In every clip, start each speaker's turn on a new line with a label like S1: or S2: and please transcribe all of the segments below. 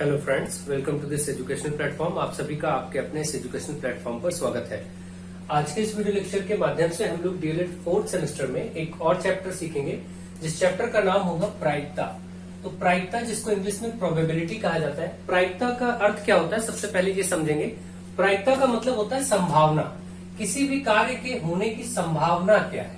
S1: Hello friends, welcome to this educational platform. आप सभी का आपके अपने इस एजुकेशनल प्लेटफॉर्म पर स्वागत है। आज के इस वीडियो लेक्चर के माध्यम से हम लोग डीएलएड 4th सेमेस्टर में एक और चैप्टर सीखेंगे, जिस चैप्टर का नाम होगा प्रायिकता। तो प्रायिकता, जिसको इंग्लिश में प्रोबेबिलिटी कहा जाता है। प्रायिकता का अर्थ क्या होता है, सबसे पहले ये समझेंगे। प्रायिकता का मतलब होता है संभावना, किसी भी कार्य के होने की संभावना क्या है।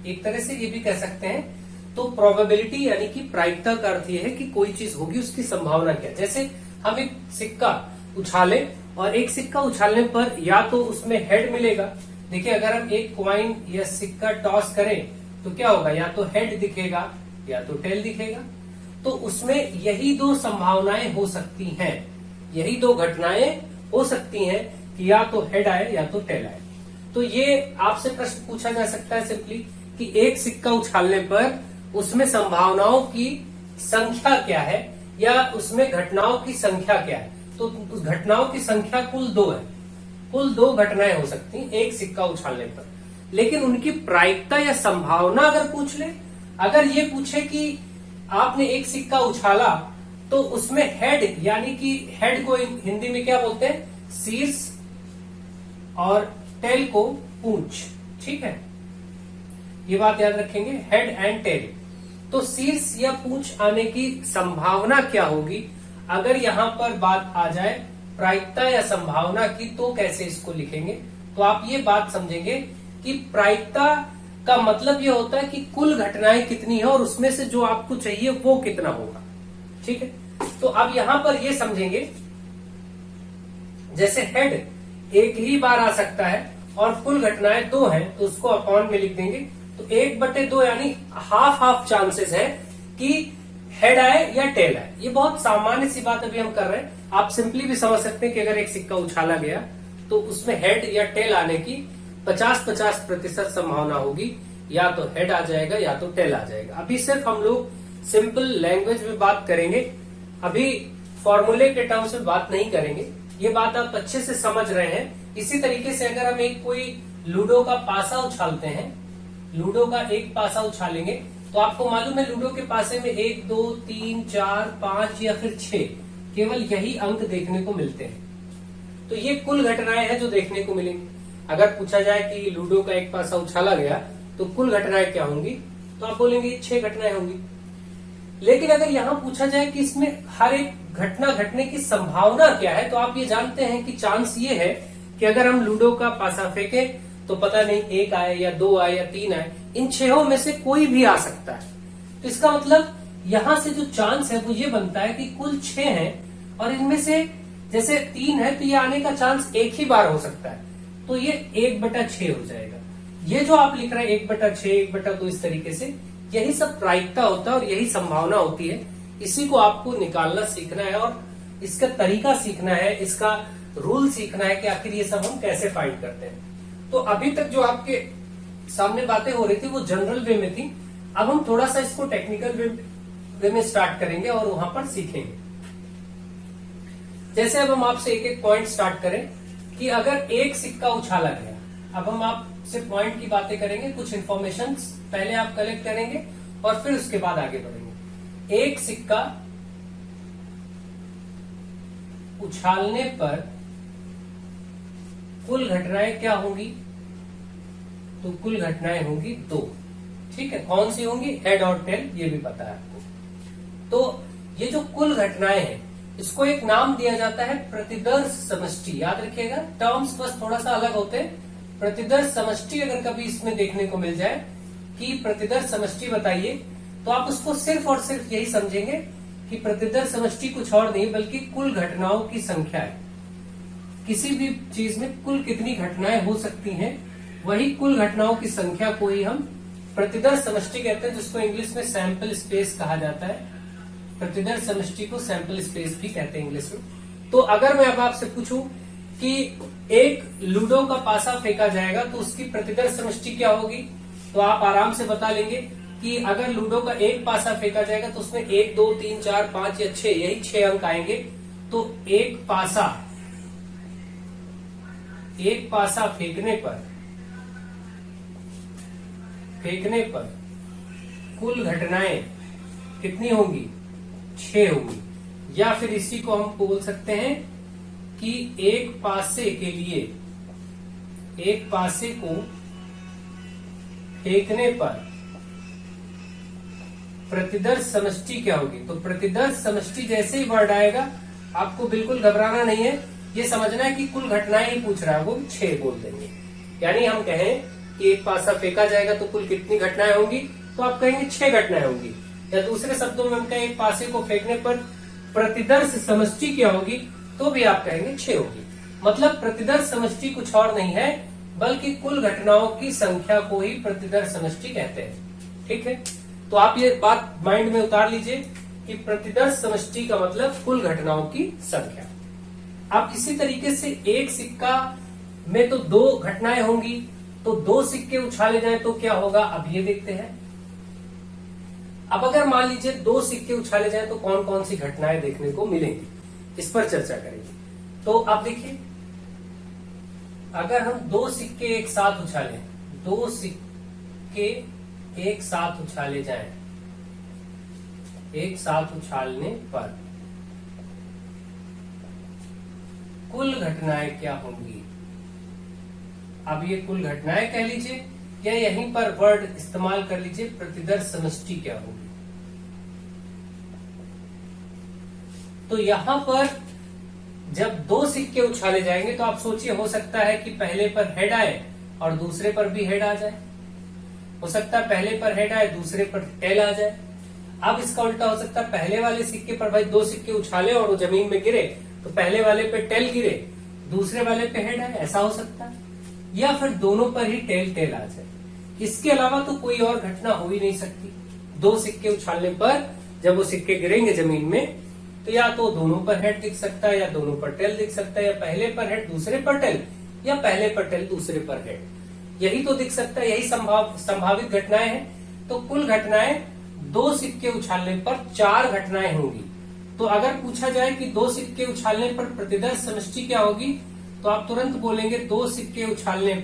S1: एक तरह से ये भी कह सकते हैं। तो प्रोबेबिलिटी यानी कि प्रायिकता का अर्थ यह है कि कोई चीज होगी, उसकी संभावना क्या है। जैसे हम एक सिक्का उछाले और एक सिक्का उछालने पर या तो उसमें हेड मिलेगा। देखिए, अगर हम एक कॉइन या सिक्का टॉस करें तो क्या होगा, या तो हेड दिखेगा या तो टेल दिखेगा। तो उसमें यही दो संभावनाएं हो सकती हैं, यही दो घटनाएं हो सकती हैं कि या तो हेड आए या तो टेल आए। तो ये आपसे प्रश्न पूछा जा सकता है सिंपली कि एक सिक्का उछालने पर उसमें संभावनाओं की संख्या क्या है या उसमें घटनाओं की संख्या क्या है। तो उस घटनाओं की संख्या कुल 2 है। कुल 2 घटनाएं हो सकती हैं एक सिक्का उछालने पर, लेकिन उनकी प्रायिकता या संभावना अगर पूछ ले, अगर ये पूछे कि आपने एक सिक्का उछाला तो उसमें हेड, यानी कि हेड को हिंदी में क्या बोलते हैं, शीर्ष, और टेल को पूंछ। ठीक है, ये बात याद रखेंगे, हेड एंड टेल। तो शीर्ष या पूंछ आने की संभावना क्या होगी अगर यहां पर बात आ जाए प्रायिकता या संभावना की, तो कैसे इसको लिखेंगे। तो आप ये बात समझेंगे कि प्रायिकता का मतलब ये होता है कि कुल घटनाएं कितनी है और उसमें से जो आपको चाहिए वो कितना होगा। ठीक है, तो अब यहां पर ये समझेंगे, जैसे हेड एक ही बार आ सकता है और कुल घटनाएं 2 हैं, तो उसको अपॉन में लिख देंगे। तो 1/2 यानी हाफ चांसेस है कि हेड आए या टेल आए। ये बहुत सामान्य सी बात अभी हम कर रहे हैं। आप सिंपली भी समझ सकते हैं कि अगर एक सिक्का उछाला गया तो उसमें हेड या टेल आने की 50-50% संभावना होगी, या तो हेड आ जाएगा या तो टेल आ जाएगा। अभी सिर्फ हम लोग सिंपल लैंग्वेज में बात करेंगे, अभी फॉर्मूले के टर्म्स में बात नहीं करेंगे। ये बात आप अच्छे से समझ रहे हैं। इसी तरीके से अगर हम एक कोई लूडो का पासा उछालते हैं, लूडो का एक पासा उछालेंगे, तो आपको मालूम है लूडो के पासे में 1, 2, 3, 4, 5 या फिर 6 केवल यही अंक देखने को मिलते हैं। तो ये कुल घटनाएं हैं जो देखने को मिलेंगी। अगर पूछा जाए कि लूडो का एक पासा उछाला गया तो कुल घटनाएं क्या होंगी, तो आप बोलेंगे 6 घटनाएं होंगी। लेकिन अगर यहां पूछा जाए कि इसमें हर एक घटना घटने की संभावना क्या है, तो आप ये जानते हैं कि चांस ये है कि अगर हम लूडो का पासा फेंके तो पता नहीं 1 आए या 2 आए या 3 आए, इन 6 में से कोई भी आ सकता है। तो इसका मतलब यहां से जो चांस है वो ये बनता है कि कुल 6 हैं और इनमें से जैसे 3 है तो ये आने का चांस एक ही बार हो सकता है, तो ये 1/6 हो जाएगा। ये जो आप लिख रहे हैं 1/6, 1/2, इस तरीके से, यही सब प्रायिकता होता है और यही संभावना होती है। इसी को आपको निकालना सीखना है और इसका तरीका सीखना है, इसका रूल सीखना है कि आखिर ये सब हम कैसे फाइंड करते हैं। तो अभी तक जो आपके सामने बातें हो रही थी वो जनरल वे में थी। अब हम थोड़ा सा इसको टेक्निकल वे में स्टार्ट करेंगे और वहां पर सीखेंगे। जैसे अब हम आपसे एक एक पॉइंट स्टार्ट करें कि अगर एक सिक्का उछाला गया, अब हम आपसे पॉइंट की बातें करेंगे, कुछ इंफॉर्मेशन पहले आप कलेक्ट करेंगे और फिर उसके बाद आगे बढ़ेंगे। एक सिक्का उछालने पर कुल घटनाएं क्या होंगी, तो कुल घटनाएं होंगी 2। ठीक है, कौन सी होंगी, हेड और टेल, ये भी पता है आपको। तो ये जो कुल घटनाएं हैं इसको एक नाम दिया जाता है प्रतिदर्श समष्टि। याद रखिएगा, टर्म्स बस थोड़ा सा अलग होते हैं। प्रतिदर्श समष्टि अगर कभी इसमें देखने को मिल जाए कि प्रतिदर्श समष्टि बताइए, तो आप उसको सिर्फ और सिर्फ यही समझेंगे कि प्रतिदर्श समष्टि कुछ और नहीं बल्कि कुल घटनाओं की संख्या है। किसी भी चीज में कुल कितनी घटनाएं हो सकती हैं, वही कुल घटनाओं की संख्या को ही हम प्रतिदर्श समष्टि कहते हैं, जिसको इंग्लिश में सैंपल स्पेस कहा जाता है। प्रतिदर्श समष्टि को सैंपल स्पेस भी कहते हैं इंग्लिश में। तो अगर मैं अब आपसे पूछूं कि एक लूडो का पासा फेंका जाएगा तो उसकी प्रतिदर्श समष्टि क्या होगी, तो आप आराम से बता लेंगे कि अगर लूडो का एक पासा फेंका जाएगा तो उसमें 1, 2, 3, 4, 5 या 6, यही 6 अंक आएंगे। तो एक पासा फेंकने पर कुल घटनाएं कितनी होंगी, 6 होंगी। या फिर इसी को हम बोल सकते हैं कि एक पासे के लिए, एक पासे को फेंकने पर प्रतिदर्श समष्टि क्या होगी। तो प्रतिदर्श समष्टि जैसे ही वर्ड आएगा आपको बिल्कुल घबराना नहीं है, ये समझना है कि कुल घटनाएं ही पूछ रहा है, वो 6 बोल देंगे। यानी हम कहें कि एक पासा फेंका जाएगा तो कुल कितनी घटनाएं होंगी, तो आप कहेंगे 6 घटनाएं होंगी। या दूसरे शब्दों में हम कहें एक पासे को फेंकने पर प्रतिदर्श समष्टि क्या होगी, तो भी आप कहेंगे 6 होगी। मतलब प्रतिदर्श समष्टि कुछ और नहीं है बल्कि कुल घटनाओं की संख्या को ही प्रतिदर्श समष्टि कहते हैं। ठीक है, तो आप ये बात माइंड में उतार लीजिए कि प्रतिदर्श समष्टि का मतलब कुल घटनाओं की संख्या। आप इसी तरीके से एक सिक्का में तो 2 घटनाएं होंगी, तो 2 सिक्के उछाले जाए तो क्या होगा, अब ये देखते हैं। अब अगर मान लीजिए 2 सिक्के उछाले जाए तो कौन कौन सी घटनाएं देखने को मिलेंगी, इस पर चर्चा करेंगे। तो आप देखिए, अगर हम 2 सिक्के एक साथ उछाले, 2 सिक्के एक साथ उछाले जाएं, एक साथ उछालने पर कुल घटनाएं क्या होंगी। अब ये कुल घटनाएं कह लीजिए या यहीं पर वर्ड इस्तेमाल कर लीजिए प्रतिदर्श समष्टि क्या होगी। तो यहां पर जब 2 सिक्के उछाले जाएंगे तो आप सोचिए, हो सकता है कि पहले पर हेड आए और दूसरे पर भी हेड आ जाए, हो सकता है पहले पर हेड आए दूसरे पर टेल आ जाए। अब इसका उल्टा हो सकता है, पहले वाले सिक्के पर भाई 2 सिक्के उछाले और वो जमीन में गिरे तो पहले वाले पे टेल गिरे, दूसरे वाले पे हेड आए, ऐसा हो सकता है। या फिर दोनों पर ही टेल टेल आ जाए। इसके अलावा तो कोई और घटना हो ही नहीं सकती। 2 सिक्के उछालने पर जब वो सिक्के गिरेंगे जमीन में तो या तो दोनों पर हेड दिख सकता है या दोनों पर टेल दिख सकता है, या पहले पर हेड दूसरे पर टेल, या पहले पर टेल दूसरे पर हेड, यही तो दिख सकता है। यही संभावित घटनाएं हैं। तो कुल घटनाएं 2 सिक्के उछालने पर 4 घटनाएं होंगी। तो अगर पूछा जाए कि 2 सिक्के उछालने पर प्रतिदर्श समष्टि क्या होगी, तो आप तुरंत बोलेंगे 2 सिक्के उछालने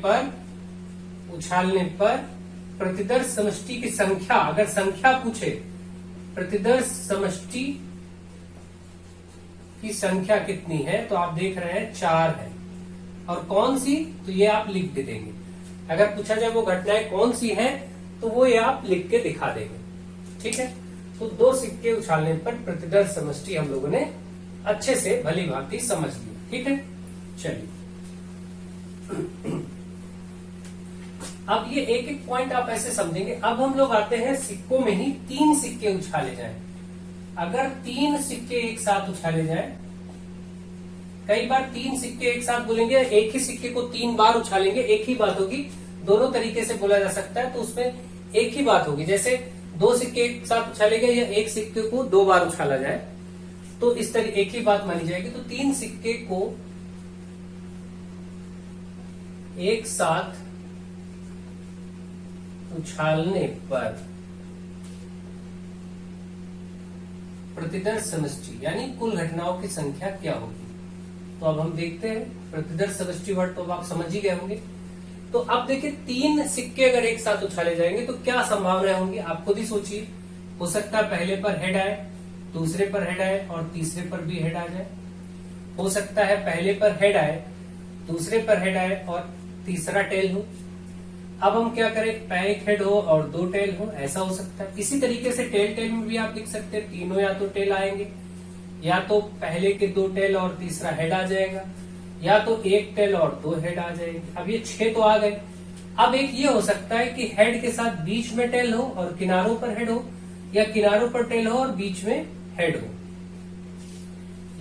S1: पर प्रतिदर्श समष्टि की संख्या। अगर संख्या पूछे, प्रतिदर्श समष्टि की संख्या कितनी है, तो आप देख रहे हैं 4 है। और कौन सी, तो ये आप लिख भी देंगे। अगर पूछा जाए वो घटनाएं कौन सी हैं, तो वो ये आप लिख के दिखा देंगे। ठीक है, तो 2 सिक्के उछालने पर प्रतिदर्श समष्टि हम लोगों ने अच्छे से भली भांति समझ ली। ठीक है, चलिए अब ये एक एक पॉइंट आप ऐसे समझेंगे। अब हम लोग आते हैं सिक्कों में ही 3 सिक्के उछाले जाएं। अगर 3 सिक्के एक साथ उछाले जाएं, कई बार 3 सिक्के एक साथ बोलेंगे, एक ही सिक्के को 3 बार उछालेंगे, एक ही बात होगी। दोनों तरीके से बोला जा सकता है, तो उसमें एक ही बात होगी। जैसे 2 सिक्के एक साथ उछाले गए या एक सिक्के को 2 बार उछाला जाए, तो इस तरह एक ही बात मानी जाएगी। तो 3 सिक्के को एक साथ उछालने पर प्रतिदर्श समष्टि यानी कुल घटनाओं की संख्या क्या होगी। तो अब हम देखते हैं प्रतिदर्श समष्टि वर्ड तो अब आप समझ ही गए होंगे। तो अब देखिए 3 सिक्के अगर एक साथ उछाले जाएंगे तो क्या संभावनाएं होंगी, आप खुद ही सोचिए। हो सकता है पहले पर हेड आए, दूसरे पर हेड आए और तीसरे पर भी हेड आ जाए। हो सकता है पहले पर हेड आए, दूसरे पर हेड आए और तीसरा टेल हो। अब हम क्या करें, एक हेड हो और 2 टेल हो, ऐसा हो सकता है। इसी तरीके से टेल टेल में भी आप लिख सकते हैं, तीनों या तो टेल आएंगे, या तो पहले के 2 टेल और तीसरा हेड आ जाएगा, या तो 1 टेल और 2 हेड आ जाएंगे। अब ये 6 तो आ गए। अब एक ये हो सकता है कि हेड के साथ बीच में टेल हो और किनारों पर हेड हो, या किनारों पर टेल हो और बीच में हेड हो।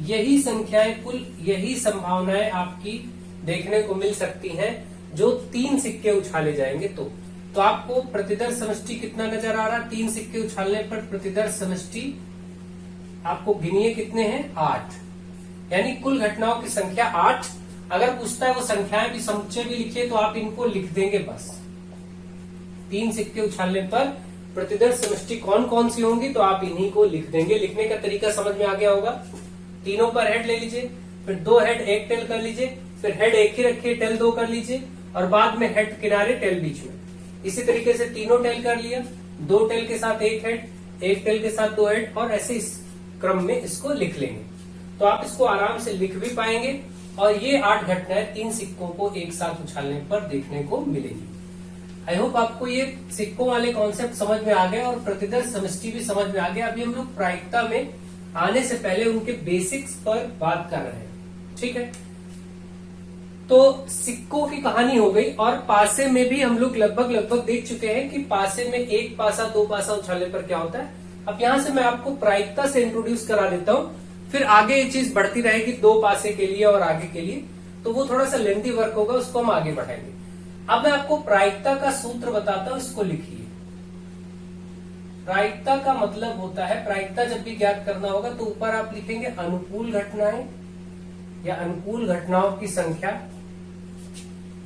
S1: यही संख्याएं, कुल यही संभावनाएं आपकी देखने को मिल सकती हैं जो 3 सिक्के उछाले जाएंगे। तो आपको प्रतिदर्श समष्टि कितना नजर आ रहा है, 3 सिक्के उछालने पर प्रतिदर्श समष्टि आपको गिनिए कितने हैं, 8। यानी कुल घटनाओं की संख्या 8। अगर पूछता है वो संख्याएं भी समुच्चय भी लिखिए तो आप इनको लिख देंगे बस। 3 सिक्के उछालने पर प्रतिदर्श समष्टि कौन कौन सी होंगी, तो आप इन्हीं को लिख देंगे। लिखने का तरीका समझ में आ गया होगा। तीनों पर हेड ले लीजिए, फिर 2 हेड 1 टेल कर लीजिए, फिर हेड एक ही रखिए, टेल 2 कर लीजिए, और बाद में हेड किनारे टेल बीच में। इसी तरीके से तीनों टेल कर लिया, 2 टेल के साथ 1 हेड, 1 टेल के साथ 2 हेड, और ऐसे क्रम में इसको लिख लेंगे, तो आप इसको आराम से लिख भी पाएंगे और ये 8 घटनाएं 3 सिक्कों को एक साथ उछालने पर देखने को मिलेगी। आई होप आपको ये सिक्कों वाले कॉन्सेप्ट समझ में आ गया और प्रतिदर्श समष्टि भी समझ में आ गया। अभी हम लोग प्रायिकता में आने से पहले उनके बेसिक्स पर बात कर रहे हैं, ठीक है। तो सिक्कों की कहानी हो गई और पासे में भी हम लोग लगभग देख चुके हैं कि पासे में एक पासा दो पासा उछालने पर क्या होता है। अब यहां से मैं आपको प्रायिकता से इंट्रोड्यूस करा देता हूं, फिर आगे ये चीज बढ़ती रहेगी 2 पासे के लिए और आगे के लिए, तो वो थोड़ा सा लेंथी वर्क होगा, उसको हम आगे बढ़ाएंगे। अब मैं आपको प्रायिकता का सूत्र बताता हूं, इसको लिखिए। प्रायिकता का मतलब होता है, प्रायिकता जब भी ज्ञात करना होगा तो ऊपर आप लिखेंगे अनुकूल घटनाएं या अनुकूल घटनाओं की संख्या,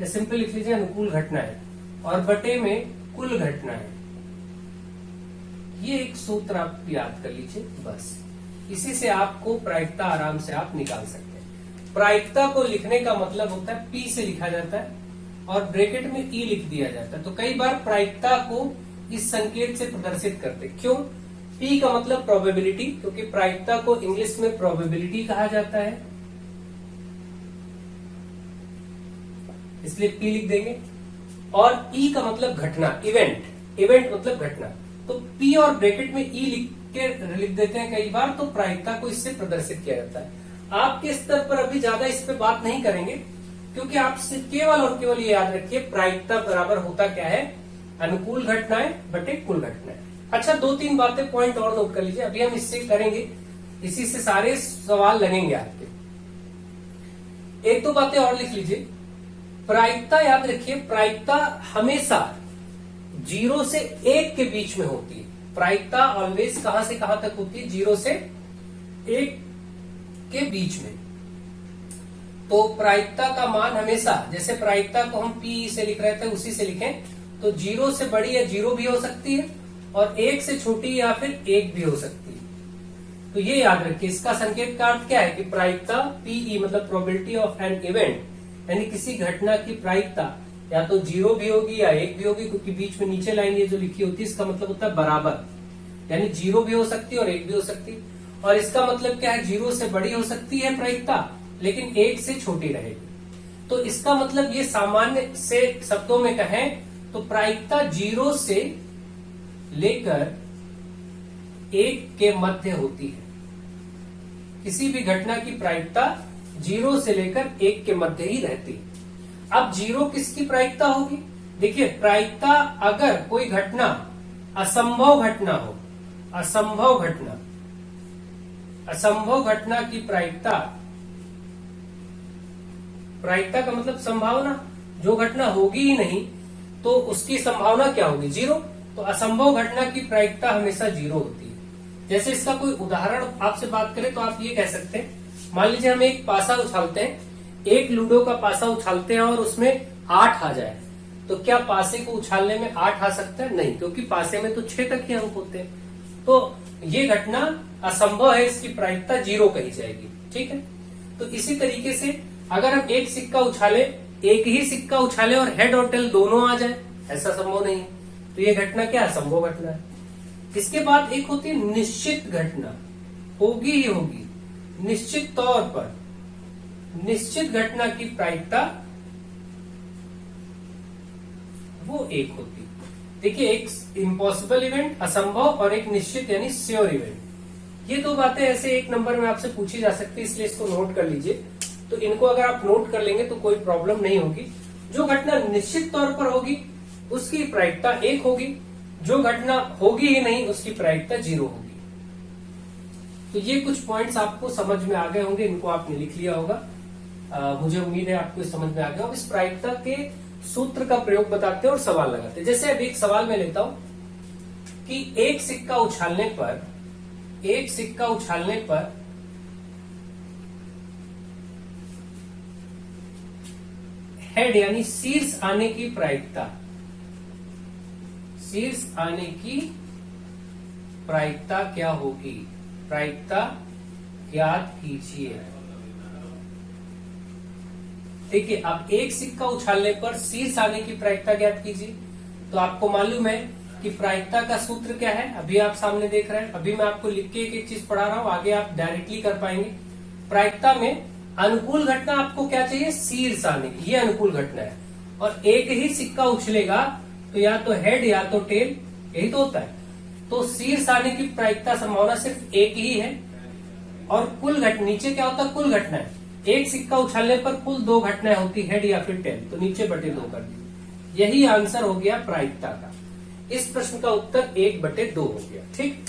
S1: या सिंपल लिख लीजिए अनुकूल घटनाएं, और बटे में कुल घटनाएं। ये एक सूत्र आप याद कर लीजिए, बस इसी से आपको प्रायिकता आराम से आप निकाल सकते हैं। प्रायिकता को लिखने का मतलब होता है P से लिखा जाता है और ब्रैकेट में E लिख दिया जाता है। तो कई बार प्रायिकता को इस संकेत से प्रदर्शित करते, क्यों? P का मतलब प्रोबेबिलिटी, क्योंकि प्रायिकता को इंग्लिश में प्रोबेबिलिटी कहा जाता है, इसलिए P लिख देंगे। और E का मतलब घटना, इवेंट, इवेंट मतलब घटना, तो P और ब्रैकेट में E लिख देते हैं कई बार, तो प्रायिकता को इससे प्रदर्शित किया जाता है। आपके स्तर पर अभी ज्यादा इस पे बात नहीं करेंगे, क्योंकि आप केवल और केवल ये याद रखिए प्रायिकता बराबर होता क्या है, अनुकूल घटनाएं बटे कुल घटनाएं। अच्छा, 2-3 बातें पॉइंट और नोट कर लीजिए, अभी हम इससे करेंगे, इसी से सारे सवाल लगेंगे आपके। 1-2 बातें और लिख लीजिए। प्रायिकता याद रखिए, प्रायिकता हमेशा 0 से 1 के बीच में होती है। प्रायिकता ऑलवेज कहां से कहां तक होती है? 0 से 1 के बीच में। तो प्रायिकता का मान हमेशा, जैसे प्रायिकता को हम P से लिख रहे थे उसी से लिखें, तो 0 से बड़ी या 0 भी हो सकती है और 1 से छोटी या फिर 1 भी हो सकती है। तो ये याद रखिए, इसका संकेत का अर्थ क्या है कि प्रायिकता PE मतलब प्रोबेबिलिटी ऑफ एन इवेंट, यानी किसी घटना की प्रायिकता या तो 0 भी होगी या 1 भी होगी, क्योंकि बीच में नीचे लाइन ये जो लिखी होती है इसका मतलब होता है बराबर, यानी 0 भी हो सकती है और 1 भी हो सकती है। और इसका मतलब क्या है, 0 से बड़ी हो सकती है प्रायिकता लेकिन 1 से छोटी रहेगी। तो इसका मतलब ये सामान्य से शब्दों में कहें तो प्रायिकता 0 से लेकर 1 के मध्य होती है। किसी भी घटना की प्रायिकता 0 से लेकर 1 के मध्य ही रहती है। अब 0 किसकी प्रायिकता होगी? देखिए, प्रायिकता अगर कोई घटना असंभव घटना हो, असंभव घटना, असंभव घटना की प्रायिकता, प्रायिकता का मतलब संभावना, जो घटना होगी ही नहीं तो उसकी संभावना क्या होगी? 0। तो असंभव घटना की प्रायिकता हमेशा 0 होती है। जैसे इसका कोई उदाहरण आपसे बात करें तो आप ये कह सकते हैं, मान लीजिए हम एक पासा उछालते हैं, एक लूडो का पासा उछालते हैं और उसमें 8 आ जाए, तो क्या पासे को उछालने में 8 आ सकता है? नहीं, क्योंकि पासे में तो 6 तक ही अंक होते हैं। तो ये घटना असंभव है, इसकी प्रायिकता 0 कही जाएगी, ठीक है। तो इसी तरीके से अगर हम एक सिक्का उछाले, एक ही सिक्का उछाले और हेड और टेल दोनों आ जाए, ऐसा संभव नहीं है, तो ये घटना क्या असंभव घटना है। इसके बाद एक होती है निश्चित घटना, होगी ही होगी, निश्चित तौर पर। निश्चित घटना की प्रायिकता वो 1 होती है। देखिए, एक इम्पॉसिबल इवेंट असंभव और एक निश्चित यानी श्योर इवेंट, ये 2 बातें ऐसे 1 नंबर में आपसे पूछी जा सकती है, इसलिए इसको नोट कर लीजिए। तो इनको अगर आप नोट कर लेंगे तो कोई प्रॉब्लम नहीं होगी। जो घटना निश्चित तौर पर होगी उसकी प्रायिकता 1 होगी, जो घटना होगी ही नहीं उसकी प्रायिकता 0 होगी। तो ये कुछ पॉइंट्स आपको समझ में आ गए होंगे, इनको आपने लिख लिया होगा। मुझे उम्मीद है आपको समझ में आ गया। अब इस प्रायिकता के सूत्र का प्रयोग बताते हैं और सवाल लगाते हैं। जैसे अब एक सवाल में लेता हूं कि एक सिक्का उछालने पर हेड यानी शीर्ष आने की प्रायिकता, शीर्ष आने की प्रायिकता क्या होगी? प्रायिकता ज्ञात कीजिए। देखिए, अब एक सिक्का उछालने पर शीर्ष आने की प्रायिकता ज्ञात कीजिए। तो आपको मालूम है कि प्रायिकता का सूत्र क्या है, अभी आप सामने देख रहे हैं। अभी मैं आपको लिख के एक एक चीज पढ़ा रहा हूं, आगे आप डायरेक्टली कर पाएंगे। प्रायिकता में अनुकूल घटना आपको क्या चाहिए, शीर्ष आने की, ये अनुकूल घटना है। और एक ही सिक्का उछलेगा तो या तो हेड या तो टेल, यही तो होता है। तो शीर्ष आने की प्रायिकता संभावना सिर्फ एक ही है। और कुल घटना, नीचे क्या होता है, कुल घटना है। एक सिक्का उछलने पर कुल 2 घटनाएं होती, हेड या फिर टेल, तो नीचे बटे 2 कर दी। यही आंसर हो गया प्रायिकता का। इस प्रश्न का उत्तर 1/2 हो गया। ठीक,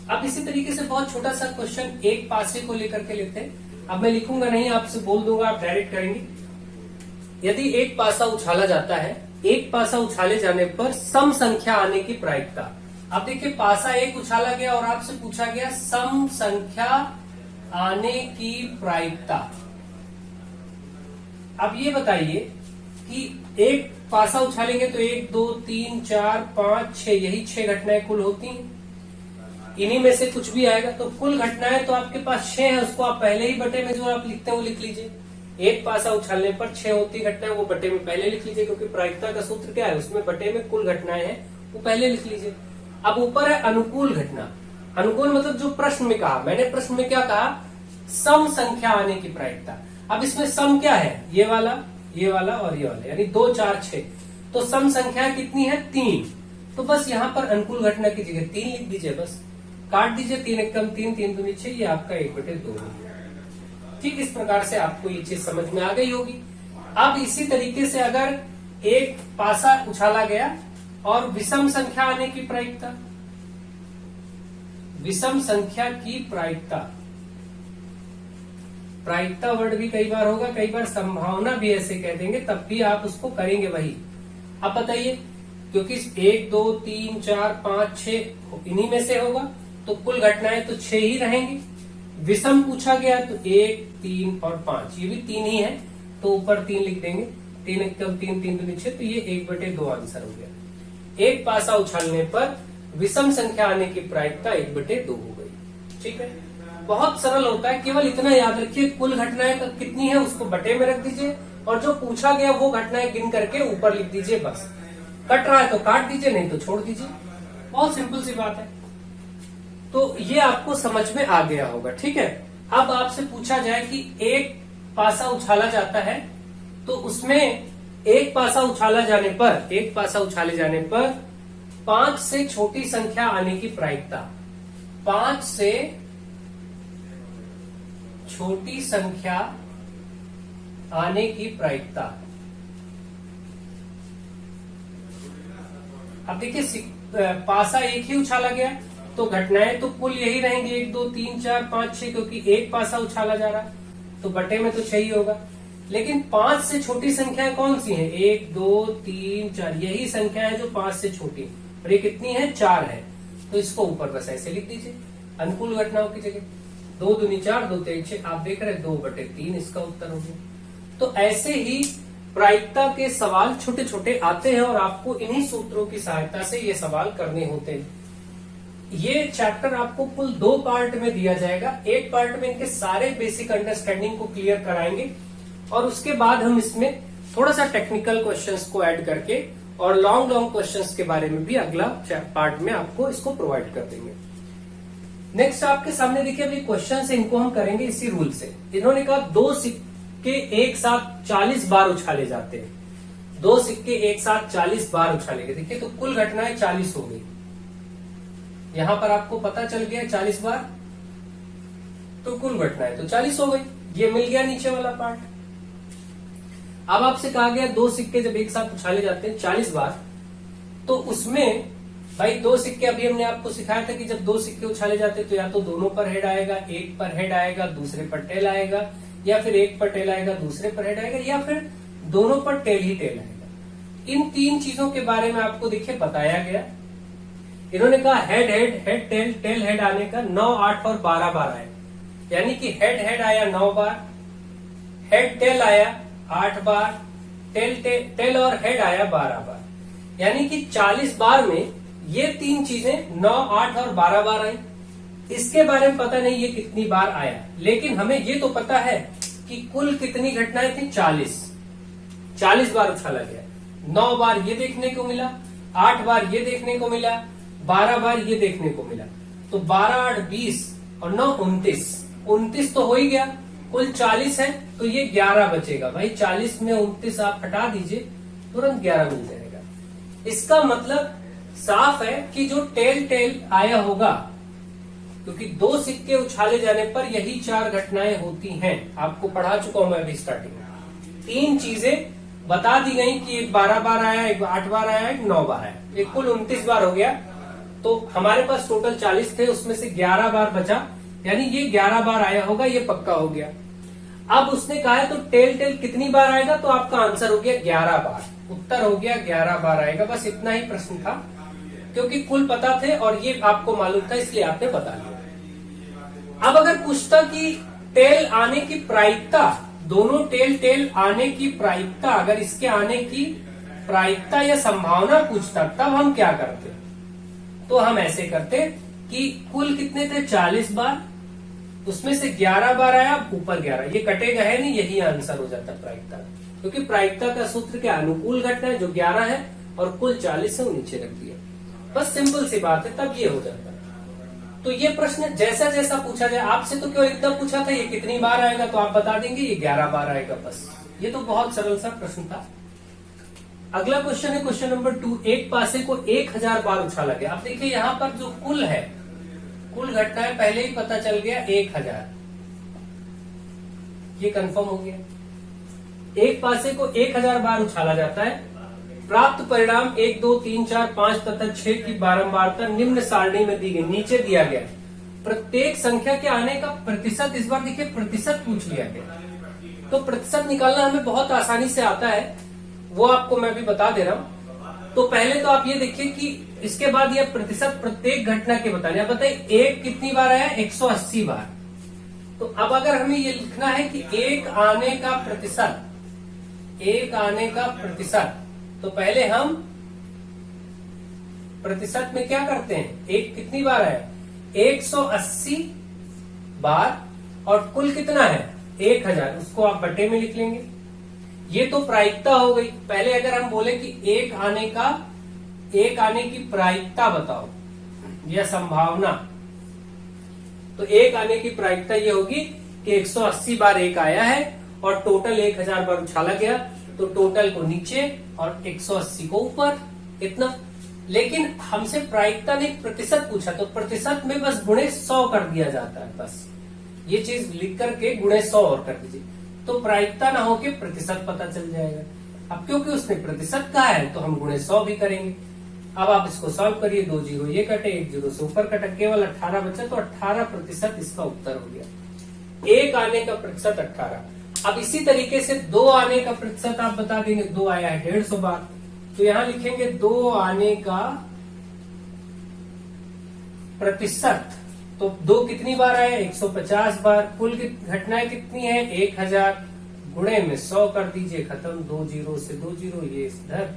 S1: अब इसी तरीके से बहुत छोटा सा क्वेश्चन एक पासे को लेकर के लेते हैं। अब मैं लिखूंगा नहीं, आपसे बोल दूंगा, आप डायरेक्ट करेंगे। यदि एक पासा उछाला जाता है, एक पासा उछाले जाने पर सम संख्या आने की प्रायिकता। अब देखिए, पासा एक उछाला गया और आपसे पूछा गया सम संख्या आने की प्रायिकता। अब ये बताइए कि एक पासा उछालेंगे तो 1 2 3 4 5 6, यही 6 घटनाएं कुल होती हैं। इन्हीं में से कुछ भी आएगा तो कुल घटनाएं तो आपके पास 6 है, उसको आप पहले ही बटे में जो आप लिखते हैं वो लिख लीजिए। एक पासा उछालने पर 6 होती घटनाएं, वो बटे में पहले लिख लीजिए, क्योंकि प्रायिकता का सूत्र क्या है, उसमें बटे में कुल घटनाएं हैं, वो पहले लिख लीजिए। अब ऊपर है अनुकूल घटना। अनुकूल मतलब जो प्रश्न में कहा, मैंने प्रश्न में क्या कहा, सम संख्या आने की प्रायिकता। अब इसमें सम क्या है, ये वाला और ये वाला, यानी 2 4 6। तो सम संख्या कितनी है, 3। तो बस यहाँ पर अनुकूल घटना की जगह 3 लिख दीजिए, बस काट दीजिए। 3 एकम 3, 3 दूनी 6, ये आपका 1/2 हो गया। ठीक, इस प्रकार से आपको ये चीज समझ में आ गई होगी। अब इसी तरीके से अगर एक पासा उछाला गया और विषम संख्या आने की प्रायिकता, विषम संख्या की प्रायिकता, प्रायिकता वर्ड भी कई बार होगा, कई बार संभावना भी ऐसे कह देंगे, तब भी आप उसको करेंगे वही। अब बताइए, क्योंकि 1 2 3 4 5 6 इन्हीं में से होगा, तो कुल घटनाएं तो 6 ही रहेंगी। विषम पूछा गया तो 1 3 और 5, ये भी 3 ही है, तो ऊपर 3 लिख देंगे। 3 एकम 3, 3 दूनी 6, तो ये 1/2 आंसर हो गया। एक पासा उछालने पर विषम संख्या आने की प्रायिकता 1/2 हो गई। ठीक है, बहुत सरल होता है, केवल इतना याद रखिए, कुल घटनाएं कितनी है उसको बटे में रख दीजिए, और जो पूछा गया वो घटनाएं गिन करके ऊपर लिख दीजिए। बस कट रहा है तो काट दीजिए, नहीं तो छोड़ दीजिए। बहुत सिंपल सी बात है। तो ये आपको समझ में आ गया होगा। ठीक है, अब आपसे पूछा जाए कि एक पासा उछाला जाता है, तो उसमें एक पासा उछाले जाने पर 5 से छोटी संख्या आने की प्रायिकता, 5 से छोटी संख्या आने की प्रायिकता। अब देखिए, पासा एक ही उछाला गया तो घटनाएं तो कुल यही रहेंगी, 1 2 3 4 5 6, क्योंकि एक पासा उछाला जा रहा है तो बटे में तो 6 ही होगा। लेकिन 5 से छोटी संख्याएं कौन सी हैं, 1 2 3 4, यही संख्या है जो 5 से छोटी, और ये कितनी है, 4 है। तो इसको ऊपर बस ऐसे लिख दीजिए अनुकूल घटनाओं की जगह। 2 दूनी 4, 2 3 6, आप देख रहे हैं 2/3 इसका उत्तर हो गया। तो ऐसे ही प्रायिकता के सवाल छोटे छोटे आते हैं और आपको इन्हीं सूत्रों की सहायता से ये सवाल करने होते हैं। ये चैप्टर आपको कुल 2 पार्ट में दिया जाएगा। एक पार्ट में इनके सारे बेसिक अंडरस्टैंडिंग को क्लियर कराएंगे, और उसके बाद हम इसमें थोड़ा सा टेक्निकल क्वेश्चंस को ऐड करके और लॉन्ग क्वेश्चंस के बारे में भी अगला पार्ट में आपको इसको प्रोवाइड कर देंगे। नेक्स्ट आपके सामने देखिए अभी क्वेश्चन है, इनको हम करेंगे इसी रूल से। इन्होंने कहा 2 सिक्के एक साथ 40 बार उछाले जाते हैं। 2 सिक्के एक साथ 40 बार उछाले गए। देखिए, तो कुल घटनाएं 40 हो गई। यहां पर आपको पता चल गया 40 बार, तो कुल घटनाएं तो 40 हो गई। ये मिल गया नीचे वाला पार्ट। अब आपसे कहा गया 2 सिक्के जब एक साथ उछाले जाते हैं 40 बार, तो उसमें भाई 2 सिक्के, अभी हमने आपको सिखाया था कि जब 2 सिक्के उछाले जाते तो या तो दोनों पर हेड आएगा, एक पर हेड आएगा, दूसरे पर टेल आएगा, या फिर एक पर टेल आएगा, दूसरे पर हेड आएगा, या फिर दोनों पर टेल ही टेल आएगा। इन 3 चीजों के बारे में आपको देखिए बताया गया। इन्होंने कहा head head head tail, tail head आने का 9 8 और 12 बार आए, यानी कि हेड हेड आया 9 बार, हेड टेल आया 8 बार, टेल और हेड आया 12 बार, यानी कि 40 बार में ये 3 चीजें 9 8 और 12 बार आई। इसके बारे में पता नहीं ये कितनी बार आया, लेकिन हमें ये तो पता है कि कुल कितनी घटनाएं थी, 40 बार उछाला गया। 9 बार ये देखने को मिला, 8 बार ये देखने को मिला, 12 बार ये देखने को मिला। तो 12 8 20 और 9 29, 29 तो हो ही गया, कुल 40 है तो ये 11 बचेगा। भाई 40 में 29 आप हटा दीजिए, तुरंत 11 मिल जाएगा। इसका मतलब साफ है कि जो टेल टेल आया होगा, क्योंकि 2 सिक्के उछाले जाने पर यही 4 घटनाएं होती हैं। आपको पढ़ा चुका हूं मैं अभी स्टार्टिंग में। 3 चीजें बता दी गई कि एक 12 बार आया, एक 8 बार आया, एक 9 बार आया, एक कुल 29 बार हो गया। तो हमारे पास टोटल 40 थे, उसमें से 11 बार बचा, यानी ये 11 बार आया होगा, ये पक्का हो गया। अब उसने कहा है तो टेल टेल कितनी बार आएगा, तो आपका आंसर हो गया 11 बार। उत्तर हो गया 11 बार आएगा। बस इतना ही प्रश्न था, क्योंकि कुल पता थे और ये आपको मालूम था, इसलिए आपने बता लिया। अब अगर पूछता कि टेल आने की प्रायिकता, दोनों टेल टेल आने की प्रायिकता, अगर इसके आने की प्रायिकता या संभावना पूछता, तब हम क्या करते? तो हम ऐसे करते कि कुल कितने थे 40 बार, उसमें से 11 बार आया, ऊपर 11, ये कटेगा है नहीं, यही आंसर हो जाता प्रायिकता। क्योंकि प्रायिकता का सूत्र क्या, अनुकूल घटना है जो 11 है और कुल 40 है वो नीचे रख दिया। बस सिंपल सी बात है, तब ये हो जाता है। तो ये प्रश्न जैसा जैसा पूछा जाए, आपसे तो क्यों इतना पूछा था ये कितनी बार आएगा, तो आप बता देंगे ये 11 बार आएगा। बस ये तो बहुत सरल सा प्रश्न था। अगला क्वेश्चन है क्वेश्चन नंबर 2। एक पासे को 1000 बार उछाला गया। अब देखिए यहाँ पर जो कुल है, कुल घटनाएं पहले ही पता चल गया 1000, ये कंफर्म हो गया। एक पासे को 1000 बार उछाला जाता है। प्राप्त परिणाम 1 2 3 4 5 तथा 6 की बारंबारता निम्न सारणी में दी गई, नीचे दिया गया। प्रत्येक संख्या के आने का प्रतिशत, इस बार देखिए प्रतिशत पूछ लिया गया, तो प्रतिशत निकालना हमें बहुत आसानी से आता है, वो आपको मैं भी बता दे रहा हूं। तो पहले तो आप ये देखिए कि इसके बाद ये प्रतिशत प्रत्येक घटना के बताने। अब बताइए एक कितनी बार आया, 180 बार। तो अब अगर हमें ये लिखना है कि एक आने का प्रतिशत, एक आने का प्रतिशत, तो पहले हम प्रतिशत में क्या करते हैं, एक कितनी बार है 180 बार, और कुल कितना है 1000, उसको आप बटे में लिख लेंगे। ये तो प्रायिकता हो गई। पहले अगर हम बोले कि एक आने की प्रायिकता बताओ या संभावना, तो एक आने की प्रायिकता ये होगी कि 180 बार एक आया है और टोटल 1000 बार उछाला गया, तो टोटल को नीचे और 180 को ऊपर, इतना। लेकिन हमसे प्रायिकता ने प्रतिशत पूछा, तो प्रतिशत में बस गुणे 100 कर दिया जाता है। बस ये चीज लिख करके गुणे 100 और कर दीजिए, तो प्रायिकता ना होके प्रतिशत पता चल जाएगा। अब क्योंकि उसने प्रतिशत कहा है तो हम गुणे 100 भी करेंगे। अब आप इसको सॉल्व करिए, 2 जीरो ये कटे, 1 जीरो से ऊपर कटा, केवल 18 बचा, तो 18% इसका उत्तर हो गया। एक आने का प्रतिशत 18। अब इसी तरीके से 2 आने का प्रतिशत आप बता देंगे, 2 आया है 150 बार, तो यहां लिखेंगे 2 आने का प्रतिशत, तो 2 कितनी बार आया 150 बार। कुल घटनाएं कितनी है 1000, गुणे में 100 कर दीजिए, खत्म। 2 जीरो से 2 जीरो, ये इधर